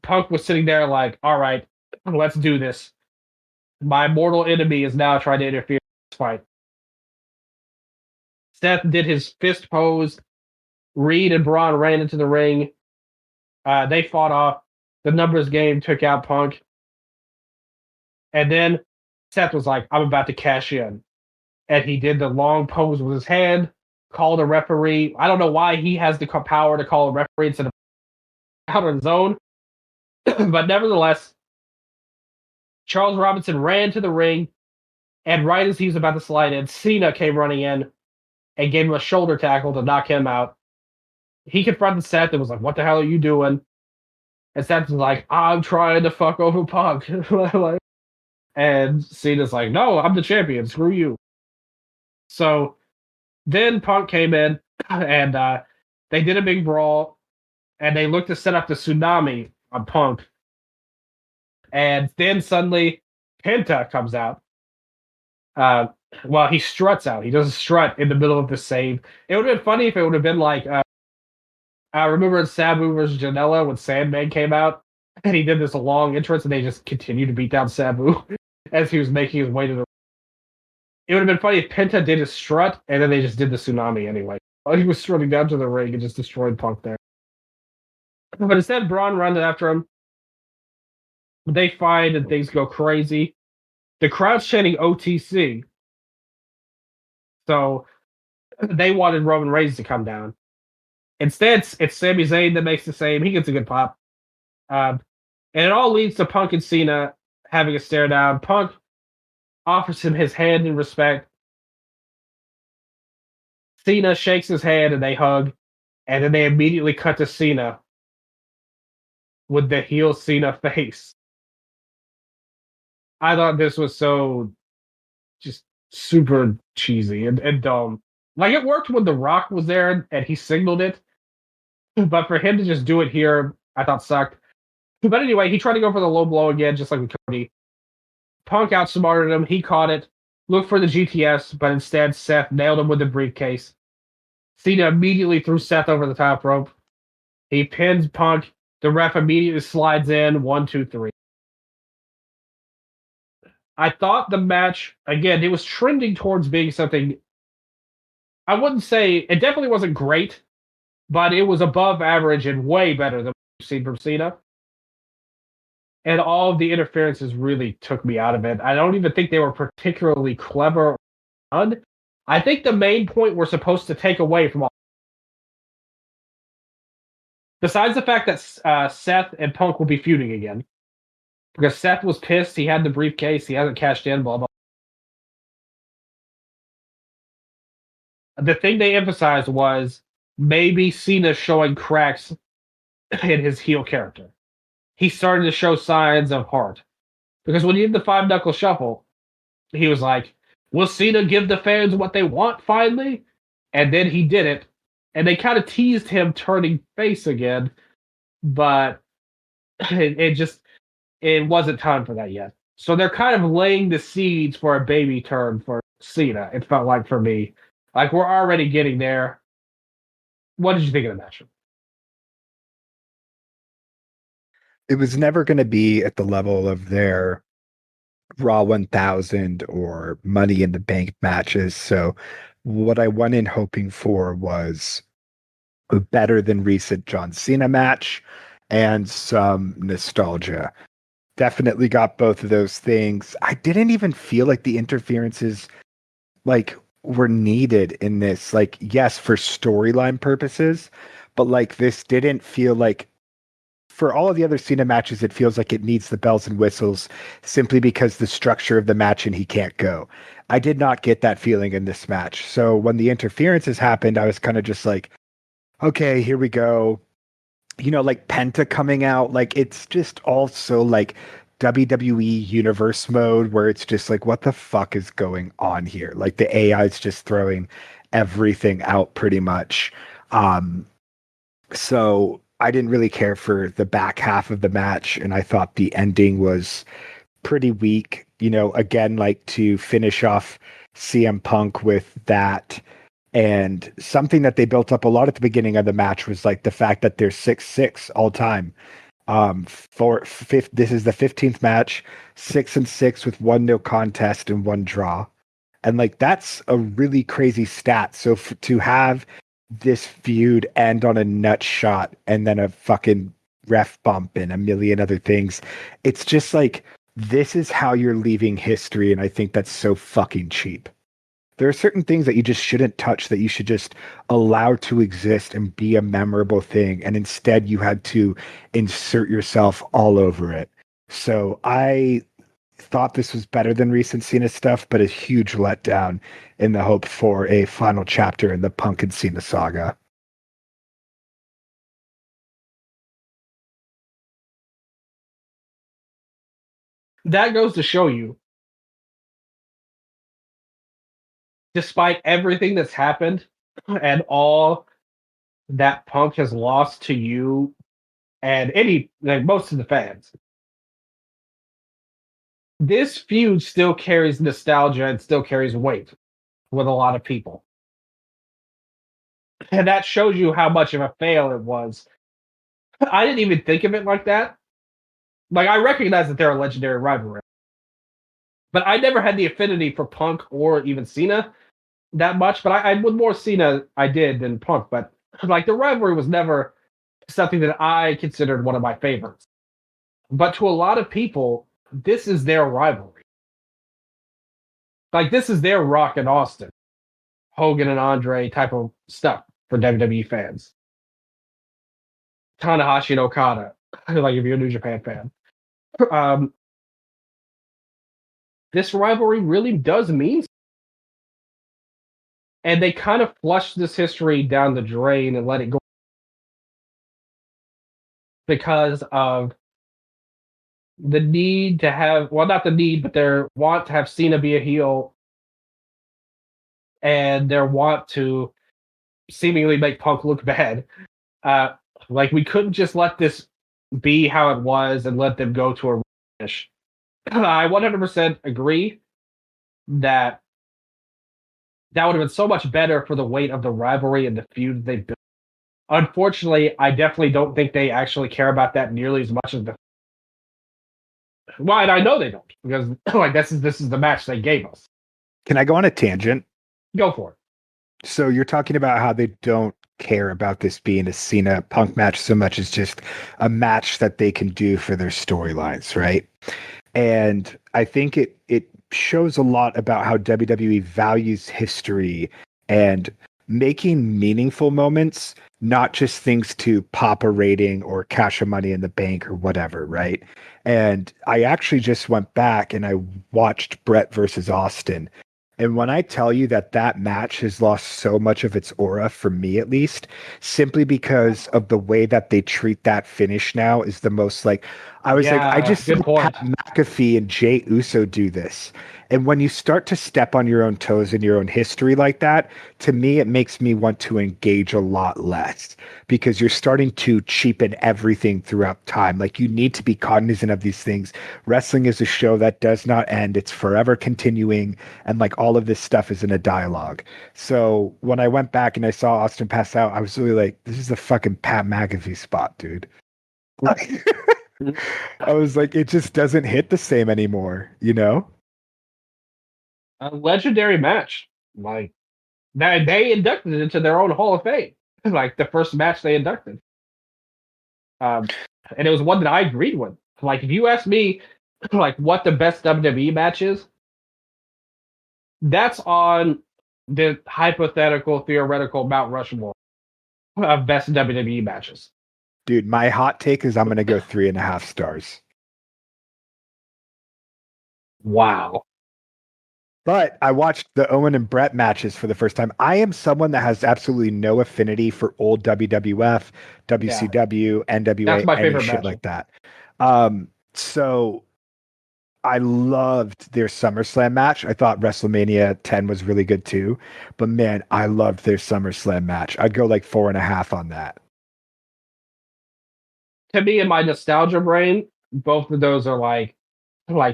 Punk was sitting there like, all right, let's do this. My mortal enemy is now trying to interfere in this fight. Seth did his fist pose. Reed and Braun ran into the ring. They fought off. The numbers game took out Punk. And then Seth was like, I'm about to cash in. And he did the long pose with his hand, called a referee. I don't know why he has the power to call a referee instead of out on his own. But nevertheless, Charles Robinson ran to the ring. And right as he was about to slide in, Cena came running in and gave him a shoulder tackle to knock him out. He confronted Seth and was like, what the hell are you doing? And Seth was like, I'm trying to fuck over Punk. And Cena's like, no, I'm the champion. Screw you. So then Punk came in and they did a big brawl and they looked to set up the tsunami on Punk. And then suddenly Penta comes out. Well, he struts out. He does a strut in the middle of the save. It would have been funny if it would have been like I remember in Sabu versus Janela when Sandman came out, and he did this long entrance, and they just continued to beat down Sabu as he was making his way to the. It would have been funny if Penta did his strut, and then they just did the tsunami anyway. While he was strutting down to the ring and just destroyed Punk there. But instead, Braun runs after him. They fight, and things go crazy. The crowd's chanting OTC, so they wanted Roman Reigns to come down. Instead, it's Sami Zayn that makes the same. He gets a good pop. And it all leads to Punk and Cena having a stare down. Punk offers him his hand in respect. Cena shakes his hand and they hug. And then they immediately cut to Cena with the heel Cena face. I thought this was so just super cheesy and dumb. Like it worked when The Rock was there and he signaled it. But for him to just do it here, I thought sucked. But anyway, he tried to go for the low blow again, just like with Cody. Punk outsmarted him. He caught it. Looked for the GTS, but instead Seth nailed him with the briefcase. Cena immediately threw Seth over the top rope. He pins Punk. The ref immediately slides in. 1, 2, 3. I thought the match, again, it was trending towards being something. I wouldn't say it definitely wasn't great, but it was above average and way better than what we've seen from Cena. And all of the interferences really took me out of it. I don't even think they were particularly clever or fun. I think the main point we're supposed to take away from all, besides the fact that Seth and Punk will be feuding again, because Seth was pissed, he had the briefcase, he hasn't cashed in, blah, blah. The thing they emphasized was maybe Cena showing cracks in his heel character. He started to show signs of heart. Because when he did the 5-knuckle shuffle, he was like, will Cena give the fans what they want finally? And then he did it. And they kind of teased him turning face again, but it wasn't time for that yet. So they're kind of laying the seeds for a baby turn for Cena, it felt like for me. Like we're already getting there. What did you think of the match? It was never going to be at the level of their Raw 1000 or Money in the Bank matches. So what I went in hoping for was a better than recent John Cena match and some nostalgia. Definitely got both of those things. I didn't even feel like the interferences like were needed in this. Like, yes, for storyline purposes, but like this didn't feel like for all of the other Cena matches, it feels like it needs the bells and whistles simply because the structure of the match and he can't go. I did not get that feeling in this match. So when the interferences happened, I was kind of just like, okay, here we go. You know, like Penta coming out, like it's just also like WWE universe mode where it's just like, what the fuck is going on here? Like the AI is just throwing everything out pretty much. So I didn't really care for the back half of the match, and I thought the ending was pretty weak. You know, again, like to finish off CM Punk with that. And something that they built up a lot at the beginning of the match was like the fact that they're 6-6 all time. This is the 15th match, 6-6 with 1 no contest and 1 draw. And like that's a really crazy stat. So to have this feud end on a nut shot and then a fucking ref bump and a million other things, it's just like this is how you're leaving history, and I think that's so fucking cheap. There are certain things that you just shouldn't touch, that you should just allow to exist and be a memorable thing, and instead you had to insert yourself all over it. So I thought this was better than recent Cena stuff, but a huge letdown in the hope for a final chapter in the Punk and Cena saga. That goes to show you, despite everything that's happened and all that Punk has lost to you and any like most of the fans, this feud still carries nostalgia and still carries weight with a lot of people. And that shows you how much of a fail it was. I didn't even think of it like that. Like, I recognize that they're a legendary rivalry, but I never had the affinity for Punk or even Cena that much. But I with more Cena I did than Punk. But like the rivalry was never something that I considered one of my favorites. But to a lot of people, this is their rivalry. Like this is their Rock and Austin, Hogan and Andre type of stuff for WWE fans. Tanahashi and Okada, like if you're a New Japan fan. Um, this rivalry really does mean something. And they kind of flushed this history down the drain and let it go because of the need to have, well, not the need, but their want to have Cena be a heel and their want to seemingly make Punk look bad. Uh, like we couldn't just let this be how it was and let them go to a finish. I 100% agree that that would have been so much better for the weight of the rivalry and the feud they built. Unfortunately, I definitely don't think they actually care about that nearly as much as the. Well, and I know they don't because like this is the match they gave us. Can I go on a tangent? Go for it. So you're talking about how they don't care about this being a Cena Punk match so much as just a match that they can do for their storylines, right? And I think it shows a lot about how WWE values history and making meaningful moments, not just things to pop a rating or cash a money in the bank or whatever, right? And I actually just went back and I watched Brett versus Austin. And when I tell you that that match has lost so much of its aura, for me at least, simply because of the way that they treat that finish now is the most like, I was like, I just good saw point. Pat McAfee and Jay Uso do this. And when you start to step on your own toes in your own history like that, to me, it makes me want to engage a lot less because you're starting to cheapen everything throughout time. Like you need to be cognizant of these things. Wrestling is a show that does not end. It's forever continuing. And like all of this stuff is in a dialogue. So when I went back and I saw Austin pass out, I was really like, this is a fucking Pat McAfee spot, dude. I was like, it just doesn't hit the same anymore, you know? A legendary match. Like they inducted it into their own Hall of Fame. Like the first match they inducted. Um, and it was one that I agreed with. Like if you ask me, like what the best WWE match is, that's on the hypothetical, theoretical Mount Rushmore of best WWE matches. Dude, my hot take is I'm going to go 3.5 stars. Wow. But I watched the Owen and Brett matches for the first time. I am someone that has absolutely no affinity for old WWF, WCW, NWA, That's my any favorite shit match. like that. So I loved their SummerSlam match. I thought WrestleMania 10 was really good too. But man, I loved their SummerSlam match. I'd go like 4.5 on that. To me, in my nostalgia brain, both of those are like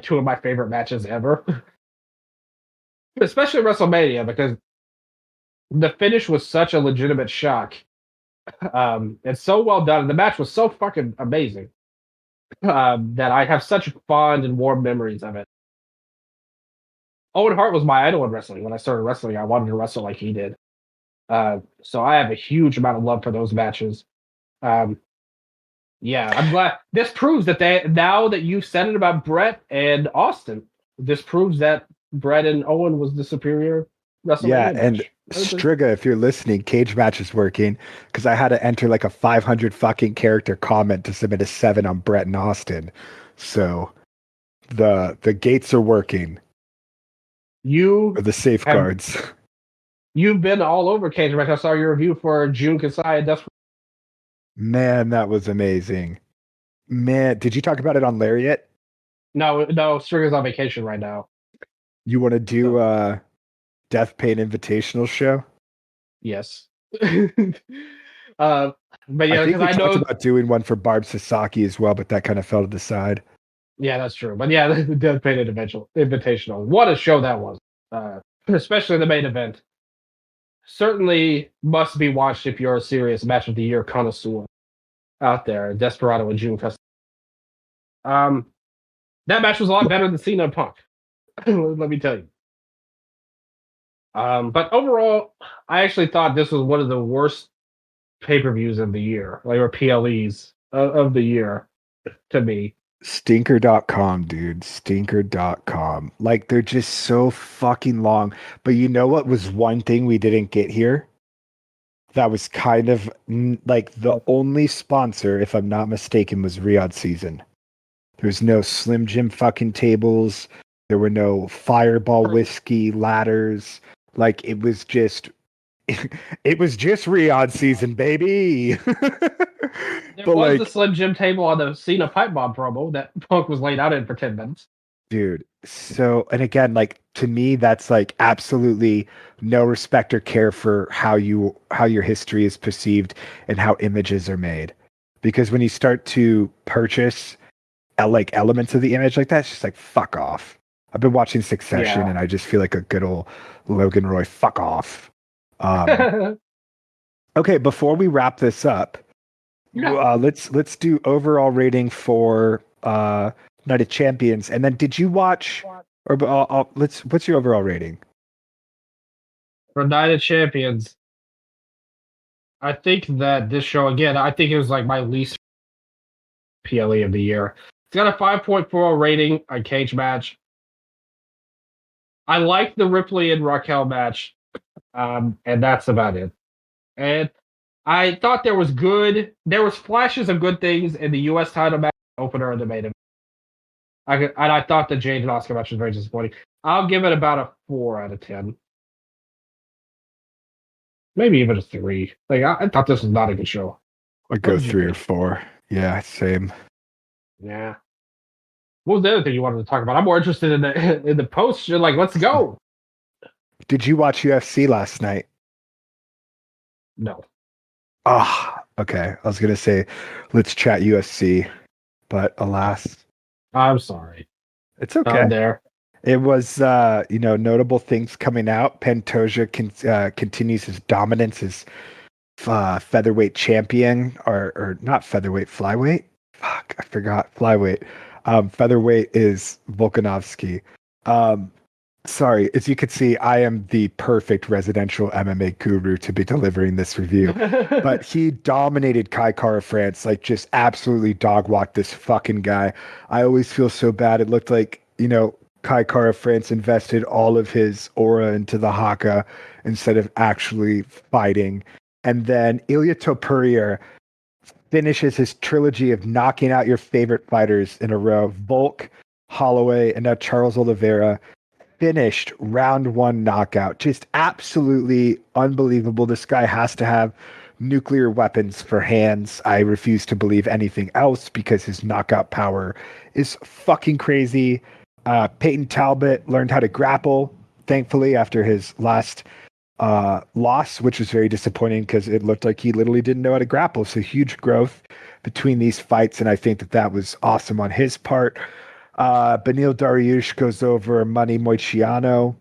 two of my favorite matches ever. Especially WrestleMania, because the finish was such a legitimate shock. It's so well done. The match was so fucking amazing that I have such fond and warm memories of it. Owen Hart was my idol in wrestling. When I started wrestling, I wanted to wrestle like he did. So I have a huge amount of love for those matches. Um, yeah, I'm glad. This proves that now that you said it about Brett and Austin, this proves that Brett and Owen was the superior WrestleMania Yeah, and match. Striga, if you're listening, Cage Match is working because I had to enter like a 500 fucking character comment to submit a 7 on Brett and Austin. So the gates are working, or the safeguards. You've been all over Cage Match. I saw your review for Jun Kasai and Dust. Man, that was amazing. Man, did you talk about it on Lariat? No, Striga's on vacation right now. You want to do Death Pain Invitational show? Yes. But yeah, I think because we I talked know. about doing one for Barb Sasaki as well, but that kind of fell to the side. Yeah, that's true. But yeah, the Death Painted Invitational. What a show that was. Especially the main event. certainly must be watched if you're a serious match of the year connoisseur out there. Desperado and June Festival. That match was a lot better than Cena and Punk. Let me tell you. But overall, I actually thought this was one of the worst pay-per-views of the year, like or PLEs of the year to me. Stinker.com, dude. Stinker.com. Like, they're just so fucking long. But you know what was one thing we didn't get here? That was kind of like the only sponsor, if I'm not mistaken, was Riyadh Season. There's no Slim Jim fucking tables. There were no Fireball whiskey ladders. Like, it was just Riyadh Season, baby. There But was like, the Slim Jim table on the Cena Pipe Bomb promo that Punk was laid out in for 10 minutes. dude, so, and again, like, to me, that's like absolutely no respect or care for how your history is perceived and how images are made. Because when you start to purchase like elements of the image like that, it's just like, fuck off. I've been watching Succession and I just feel like a good old Logan Roy, fuck off. Okay, before we wrap this up, let's do overall rating for Night of Champions, and then did you watch? Or what's your overall rating For Night of Champions, I think that this show again, I think it was like my least PLE of the year. It's got a 5.4 rating on Cage Match. I like the Ripley and Raquel match, and that's about it. And I thought there was flashes of good things in the U.S. title match opener and the main event. I thought the Jade and Oscar match was very disappointing. I'll give it about a 4 out of 10. Maybe even a 3. Like I thought this was not a good show. I'd go 3 or 4. Yeah, same. Yeah. What was the other thing you wanted to talk about? I'm more interested in the post. You're like, let's go. Did you watch UFC last night? No. Okay. I was gonna say, let's chat UFC, but alas, I'm sorry. it's okay. Not there. It was, notable things coming out. Pantoja continues his dominance as featherweight champion, or not featherweight, flyweight. Fuck, I forgot flyweight. Featherweight is Volkanovski. Sorry, as you can see, I am the perfect residential MMA guru to be delivering this review. But he dominated Kai Kara France, like just absolutely dog walked this fucking guy. I always feel so bad. It looked like, Kai Kara France invested all of his aura into the haka instead of actually fighting. And then Ilya Topuria finishes his trilogy of knocking out your favorite fighters in a row. Volk, Holloway, and now Charles Oliveira finished round 1 knockout. Just absolutely unbelievable. This guy has to have nuclear weapons for hands. I refuse to believe anything else because his knockout power is fucking crazy. Peyton Talbot learned how to grapple, thankfully, after his last loss, which was very disappointing because it looked like he literally didn't know how to grapple. So huge growth between these fights, and I think that was awesome on his part. Beneil Dariush goes over Manny Moiciano,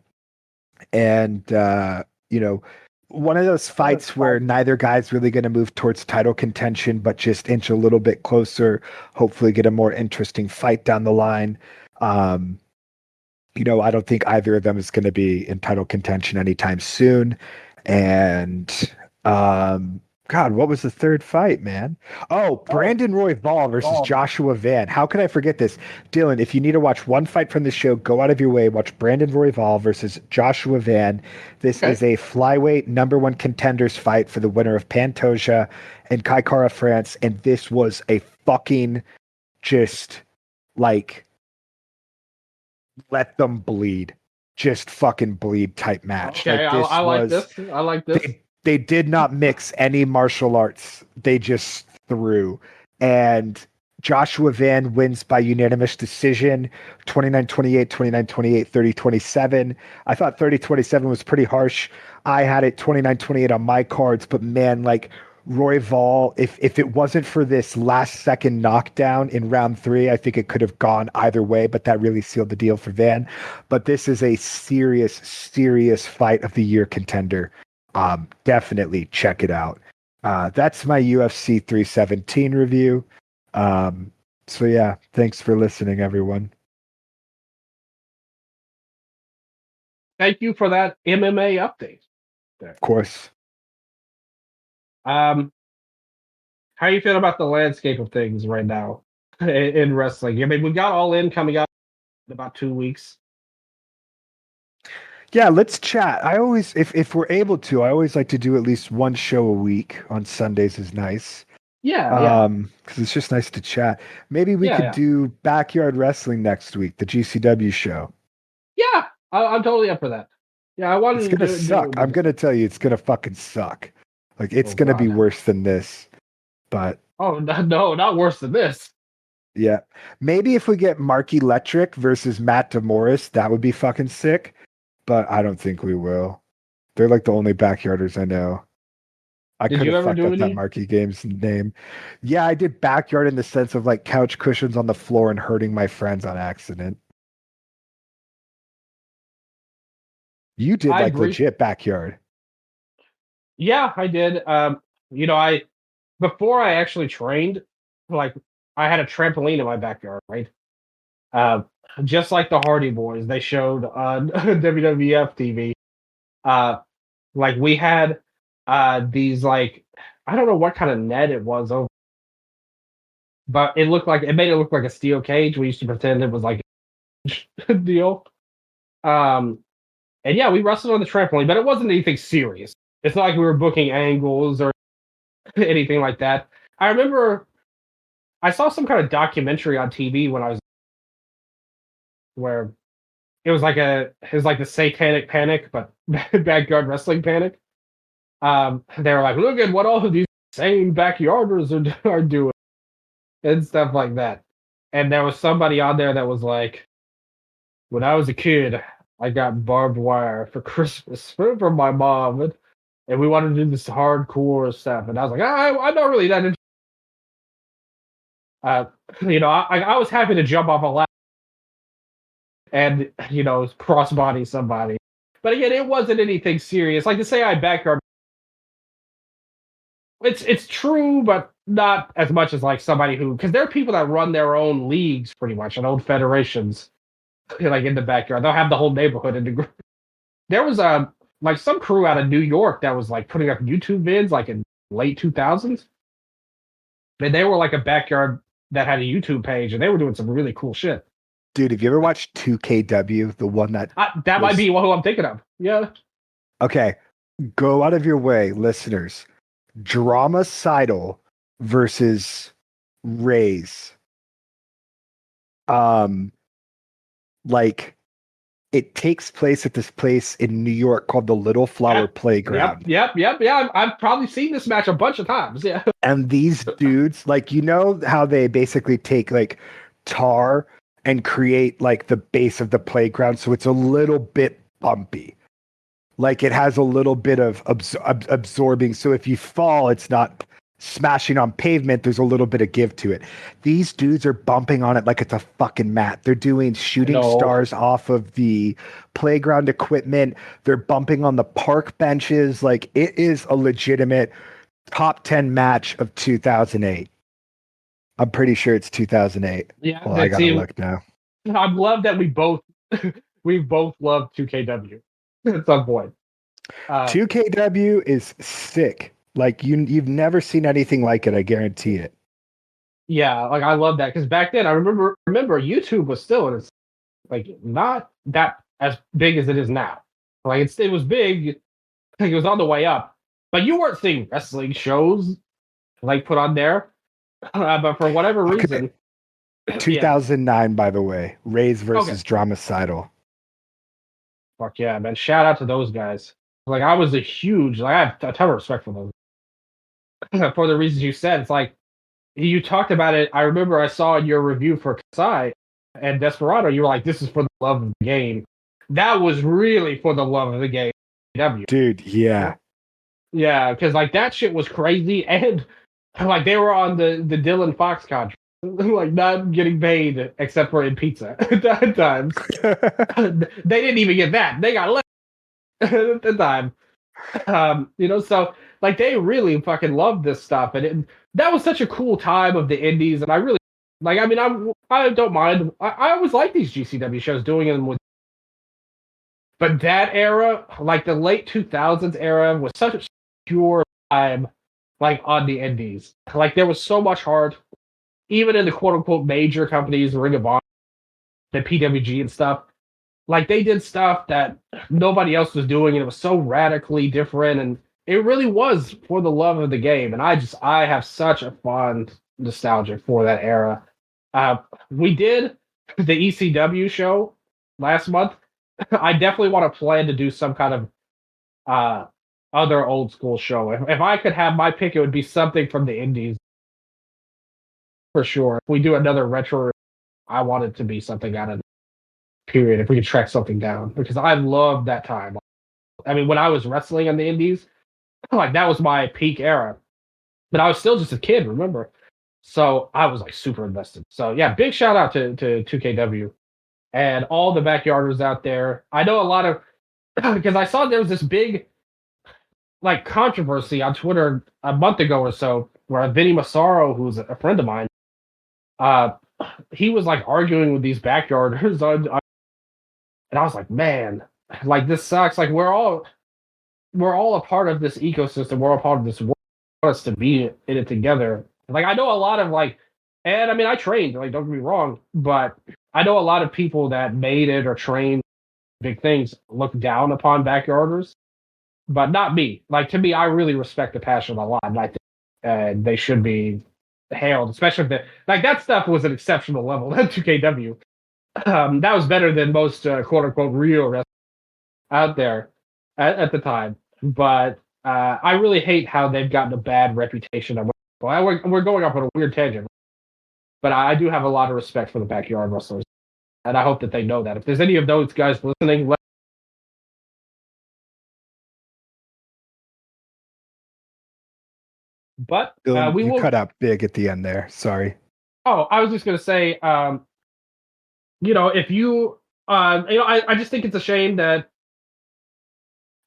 and one of those fights where neither guy's really going to move towards title contention, but just inch a little bit closer, hopefully get a more interesting fight down the line. I don't think either of them is going to be in title contention anytime soon. And God, what was the third fight, man? Brandon Royval versus Joshua Van. How could I forget this? Dylan, if you need to watch one fight from the show, go out of your way. Watch Brandon Royval versus Joshua Van. This is a flyweight number 1 contenders fight for the winner of Pantoja and Kai Kara France. And this was a fucking just like let them bleed. Just fucking bleed type match. Okay, I like this. I like this. They did not mix any martial arts. They just threw. And Joshua Van wins by unanimous decision, 29-28, 29-28, 30-27. I thought 30-27 was pretty harsh. I had it 29-28 on my cards, but man, like Royval, if it wasn't for this last second knockdown in round 3, I think it could have gone either way, but that really sealed the deal for Van. But this is a serious, serious fight of the year contender. definitely check it out. That's my UFC 317 review. So yeah, thanks for listening, everyone. Thank you for that MMA update. Of course. How you feel about the landscape of things right now in wrestling? I mean, we got All In coming up in about 2 weeks. Yeah, let's chat. I always, if we're able to, I always like to do at least one show a week on Sundays is nice. Yeah. Because it's just nice to chat. Maybe we could Yeah. do Backyard Wrestling next week, the GCW show. Yeah, I'm totally up for that. Yeah, I wanted It's to gonna do suck. it. I'm gonna tell you, it's gonna fucking suck. Like it's gonna be God. worse than this. But Oh no, not worse than this. yeah, maybe if we get Mark Electric versus Matt DeMorris, that would be fucking sick. But I don't think we will. They're like the only backyarders I know. I Did could you have ever fucked do up that any? Marquee Games name. Yeah, I did backyard in the sense of like couch cushions on the floor and hurting my friends on accident. You did I like brief. legit backyard. Yeah, I did. I before I actually trained, like I had a trampoline in my backyard, right? Uh, just like the Hardy Boys, they showed on WWF TV. Uh, like we had these like I don't know what kind of net it was over, but it made it look like a steel cage. We used to pretend it was like a deal. Um, and yeah, we wrestled on the trampoline, but it wasn't anything serious. It's not like we were booking angles or anything like that. I remember I saw some kind of documentary on TV when I was where it was like the Satanic Panic, but backyard wrestling panic. They were like, look at what all of these insane backyarders are doing and stuff like that. And there was somebody on there that was like, when I was a kid, I got barbed wire for Christmas from my mom, and we wanted to do this hardcore stuff. And I was like, I'm not really that. Uh, I was happy to jump off a ladder and crossbody somebody. But again, it wasn't anything serious. Like to say I backyard, it's true, but not as much as like somebody who because there are people that run their own leagues pretty much and own federations like in the backyard. They'll have the whole neighborhood in the group. There was like some crew out of New York that was like putting up YouTube vids like in late 2000s. And they were like a backyard that had a YouTube page and they were doing some really cool shit. Dude, have you ever watched 2KW, the one that might be who I'm thinking of. Yeah. Okay. Go out of your way, listeners. Dramacydal versus Rays. Like it takes place at this place in New York called the Little Flower Playground. Yep. Yeah, I've probably seen this match a bunch of times. Yeah. And these dudes, like, you know how they basically take like tar and create like the base of the playground so it's a little bit bumpy. Like it has a little bit of absorbing. So if you fall, it's not smashing on pavement. There's a little bit of give to it. These dudes are bumping on it like it's a fucking mat. They're doing shooting stars off of the playground equipment. They're bumping on the park benches. Like it is a legitimate top 10 match of 2008. I'm pretty sure it's 2008. Yeah, well, I gotta look now. I love that we both loved 2KW at some point. 2KW is sick. Like you've never seen anything like it. I guarantee it. Yeah, like I love that because back then I remember YouTube was still in its like not that as big as it is now. Like it was big, like it was on the way up, but you weren't seeing wrestling shows like put on there. But for whatever reason, 2009, by the way, Rays versus Dramacydal. Fuck yeah, man! Shout out to those guys. Like I was I have a ton of respect for those for the reasons you said. It's like you talked about it. I remember I saw in your review for Kasai and Desperado. You were like, "This is for the love of the game." That was really for the love of the game, dude. Yeah, because like that shit was crazy, and like they were on the Dylan Fox contract, like not getting paid except for in pizza at times. They didn't even get that. They got less at the time. So like they really fucking love this stuff, and that was such a cool time of the indies, and I really like. I mean, I don't mind. I always like these GCW shows doing them with, but that era, like the late 2000s era, was such a pure time, like on the indies. Like there was so much heart, even in the quote unquote major companies, Ring of Honor, the PWG and stuff. Like they did stuff that nobody else was doing, and it was so radically different, and it really was for the love of the game. And I have such a fond nostalgia for that era. We did the ECW show last month. I definitely want to plan to do some kind of uh, other old school show. If I could have my pick, it would be something from the indies for sure. If we do another retro, I want it to be something out of period. If we could track something down, because I loved that time. I mean, when I was wrestling in the indies, like that was my peak era, but I was still just a kid, remember? So I was like super invested. So yeah, big shout out to 2KW and all the backyarders out there. I know a lot of because I saw there was this big like controversy on Twitter a month ago or so where Vinny Massaro, who's a friend of mine, uh, he was like arguing with these backyarders and I was like, man, like this sucks. Like we're all a part of this ecosystem. We're all part of this world. Want us to be in it together. Like I know a lot of like, and I mean I trained. Like don't get me wrong, but I know a lot of people that made it or trained big things look down upon backyarders, but not me. Like to me, I really respect the passion a lot, and I think they should be hailed, especially if like that stuff was an exceptional level. That 2KW, that was better than most quote unquote real wrestlers out there at the time. But I really hate how they've gotten a bad reputation. We're going off on a weird tangent, but I do have a lot of respect for the backyard wrestlers, and I hope that they know that. If there's any of those guys listening, but Dylan, we you will. cut out big at the end there. Sorry. Oh, I was just gonna say, if I just think it's a shame that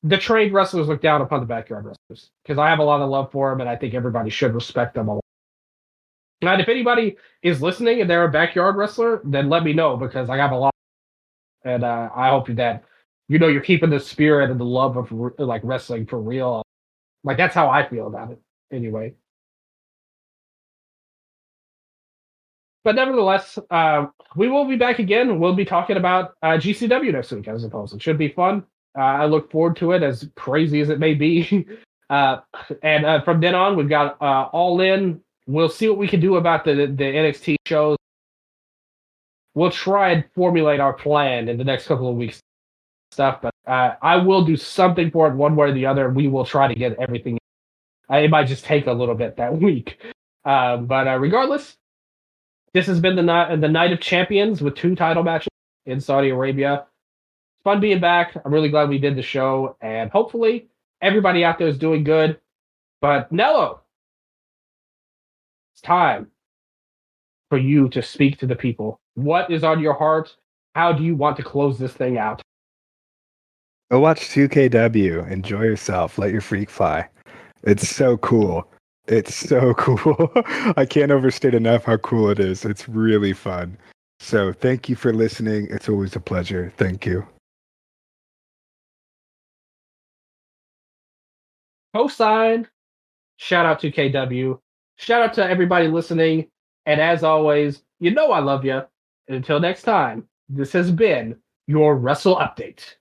the trained wrestlers look down upon the backyard wrestlers because I have a lot of love for them, and I think everybody should respect them a lot. And if anybody is listening and they're a backyard wrestler, then let me know because I have a lot, and I hope that you're keeping the spirit and the love of like wrestling for real. Like that's how I feel about it, anyway. But nevertheless, we will be back again. We'll be talking about GCW next week, I suppose. It should be fun. I look forward to it, as crazy as it may be. And from then on, we've got All In. We'll see what we can do about the NXT shows. We'll try and formulate our plan in the next couple of weeks stuff, but I will do something for it one way or the other. We will try to get everything. It might just take a little bit that week. But regardless, this has been the Night of Champions with 2 title matches in Saudi Arabia. It's fun being back. I'm really glad we did the show, and hopefully everybody out there is doing good. But Nello, it's time for you to speak to the people. What is on your heart? How do you want to close this thing out? Go watch 2KW. Enjoy yourself. Let your freak fly. It's so cool. It's so cool. I can't overstate enough how cool it is. It's really fun. So thank you for listening. It's always a pleasure. Thank you. Cosign. Shout out to KW. Shout out to everybody listening. And as always, I love you. And until next time, this has been your Wrestle Update.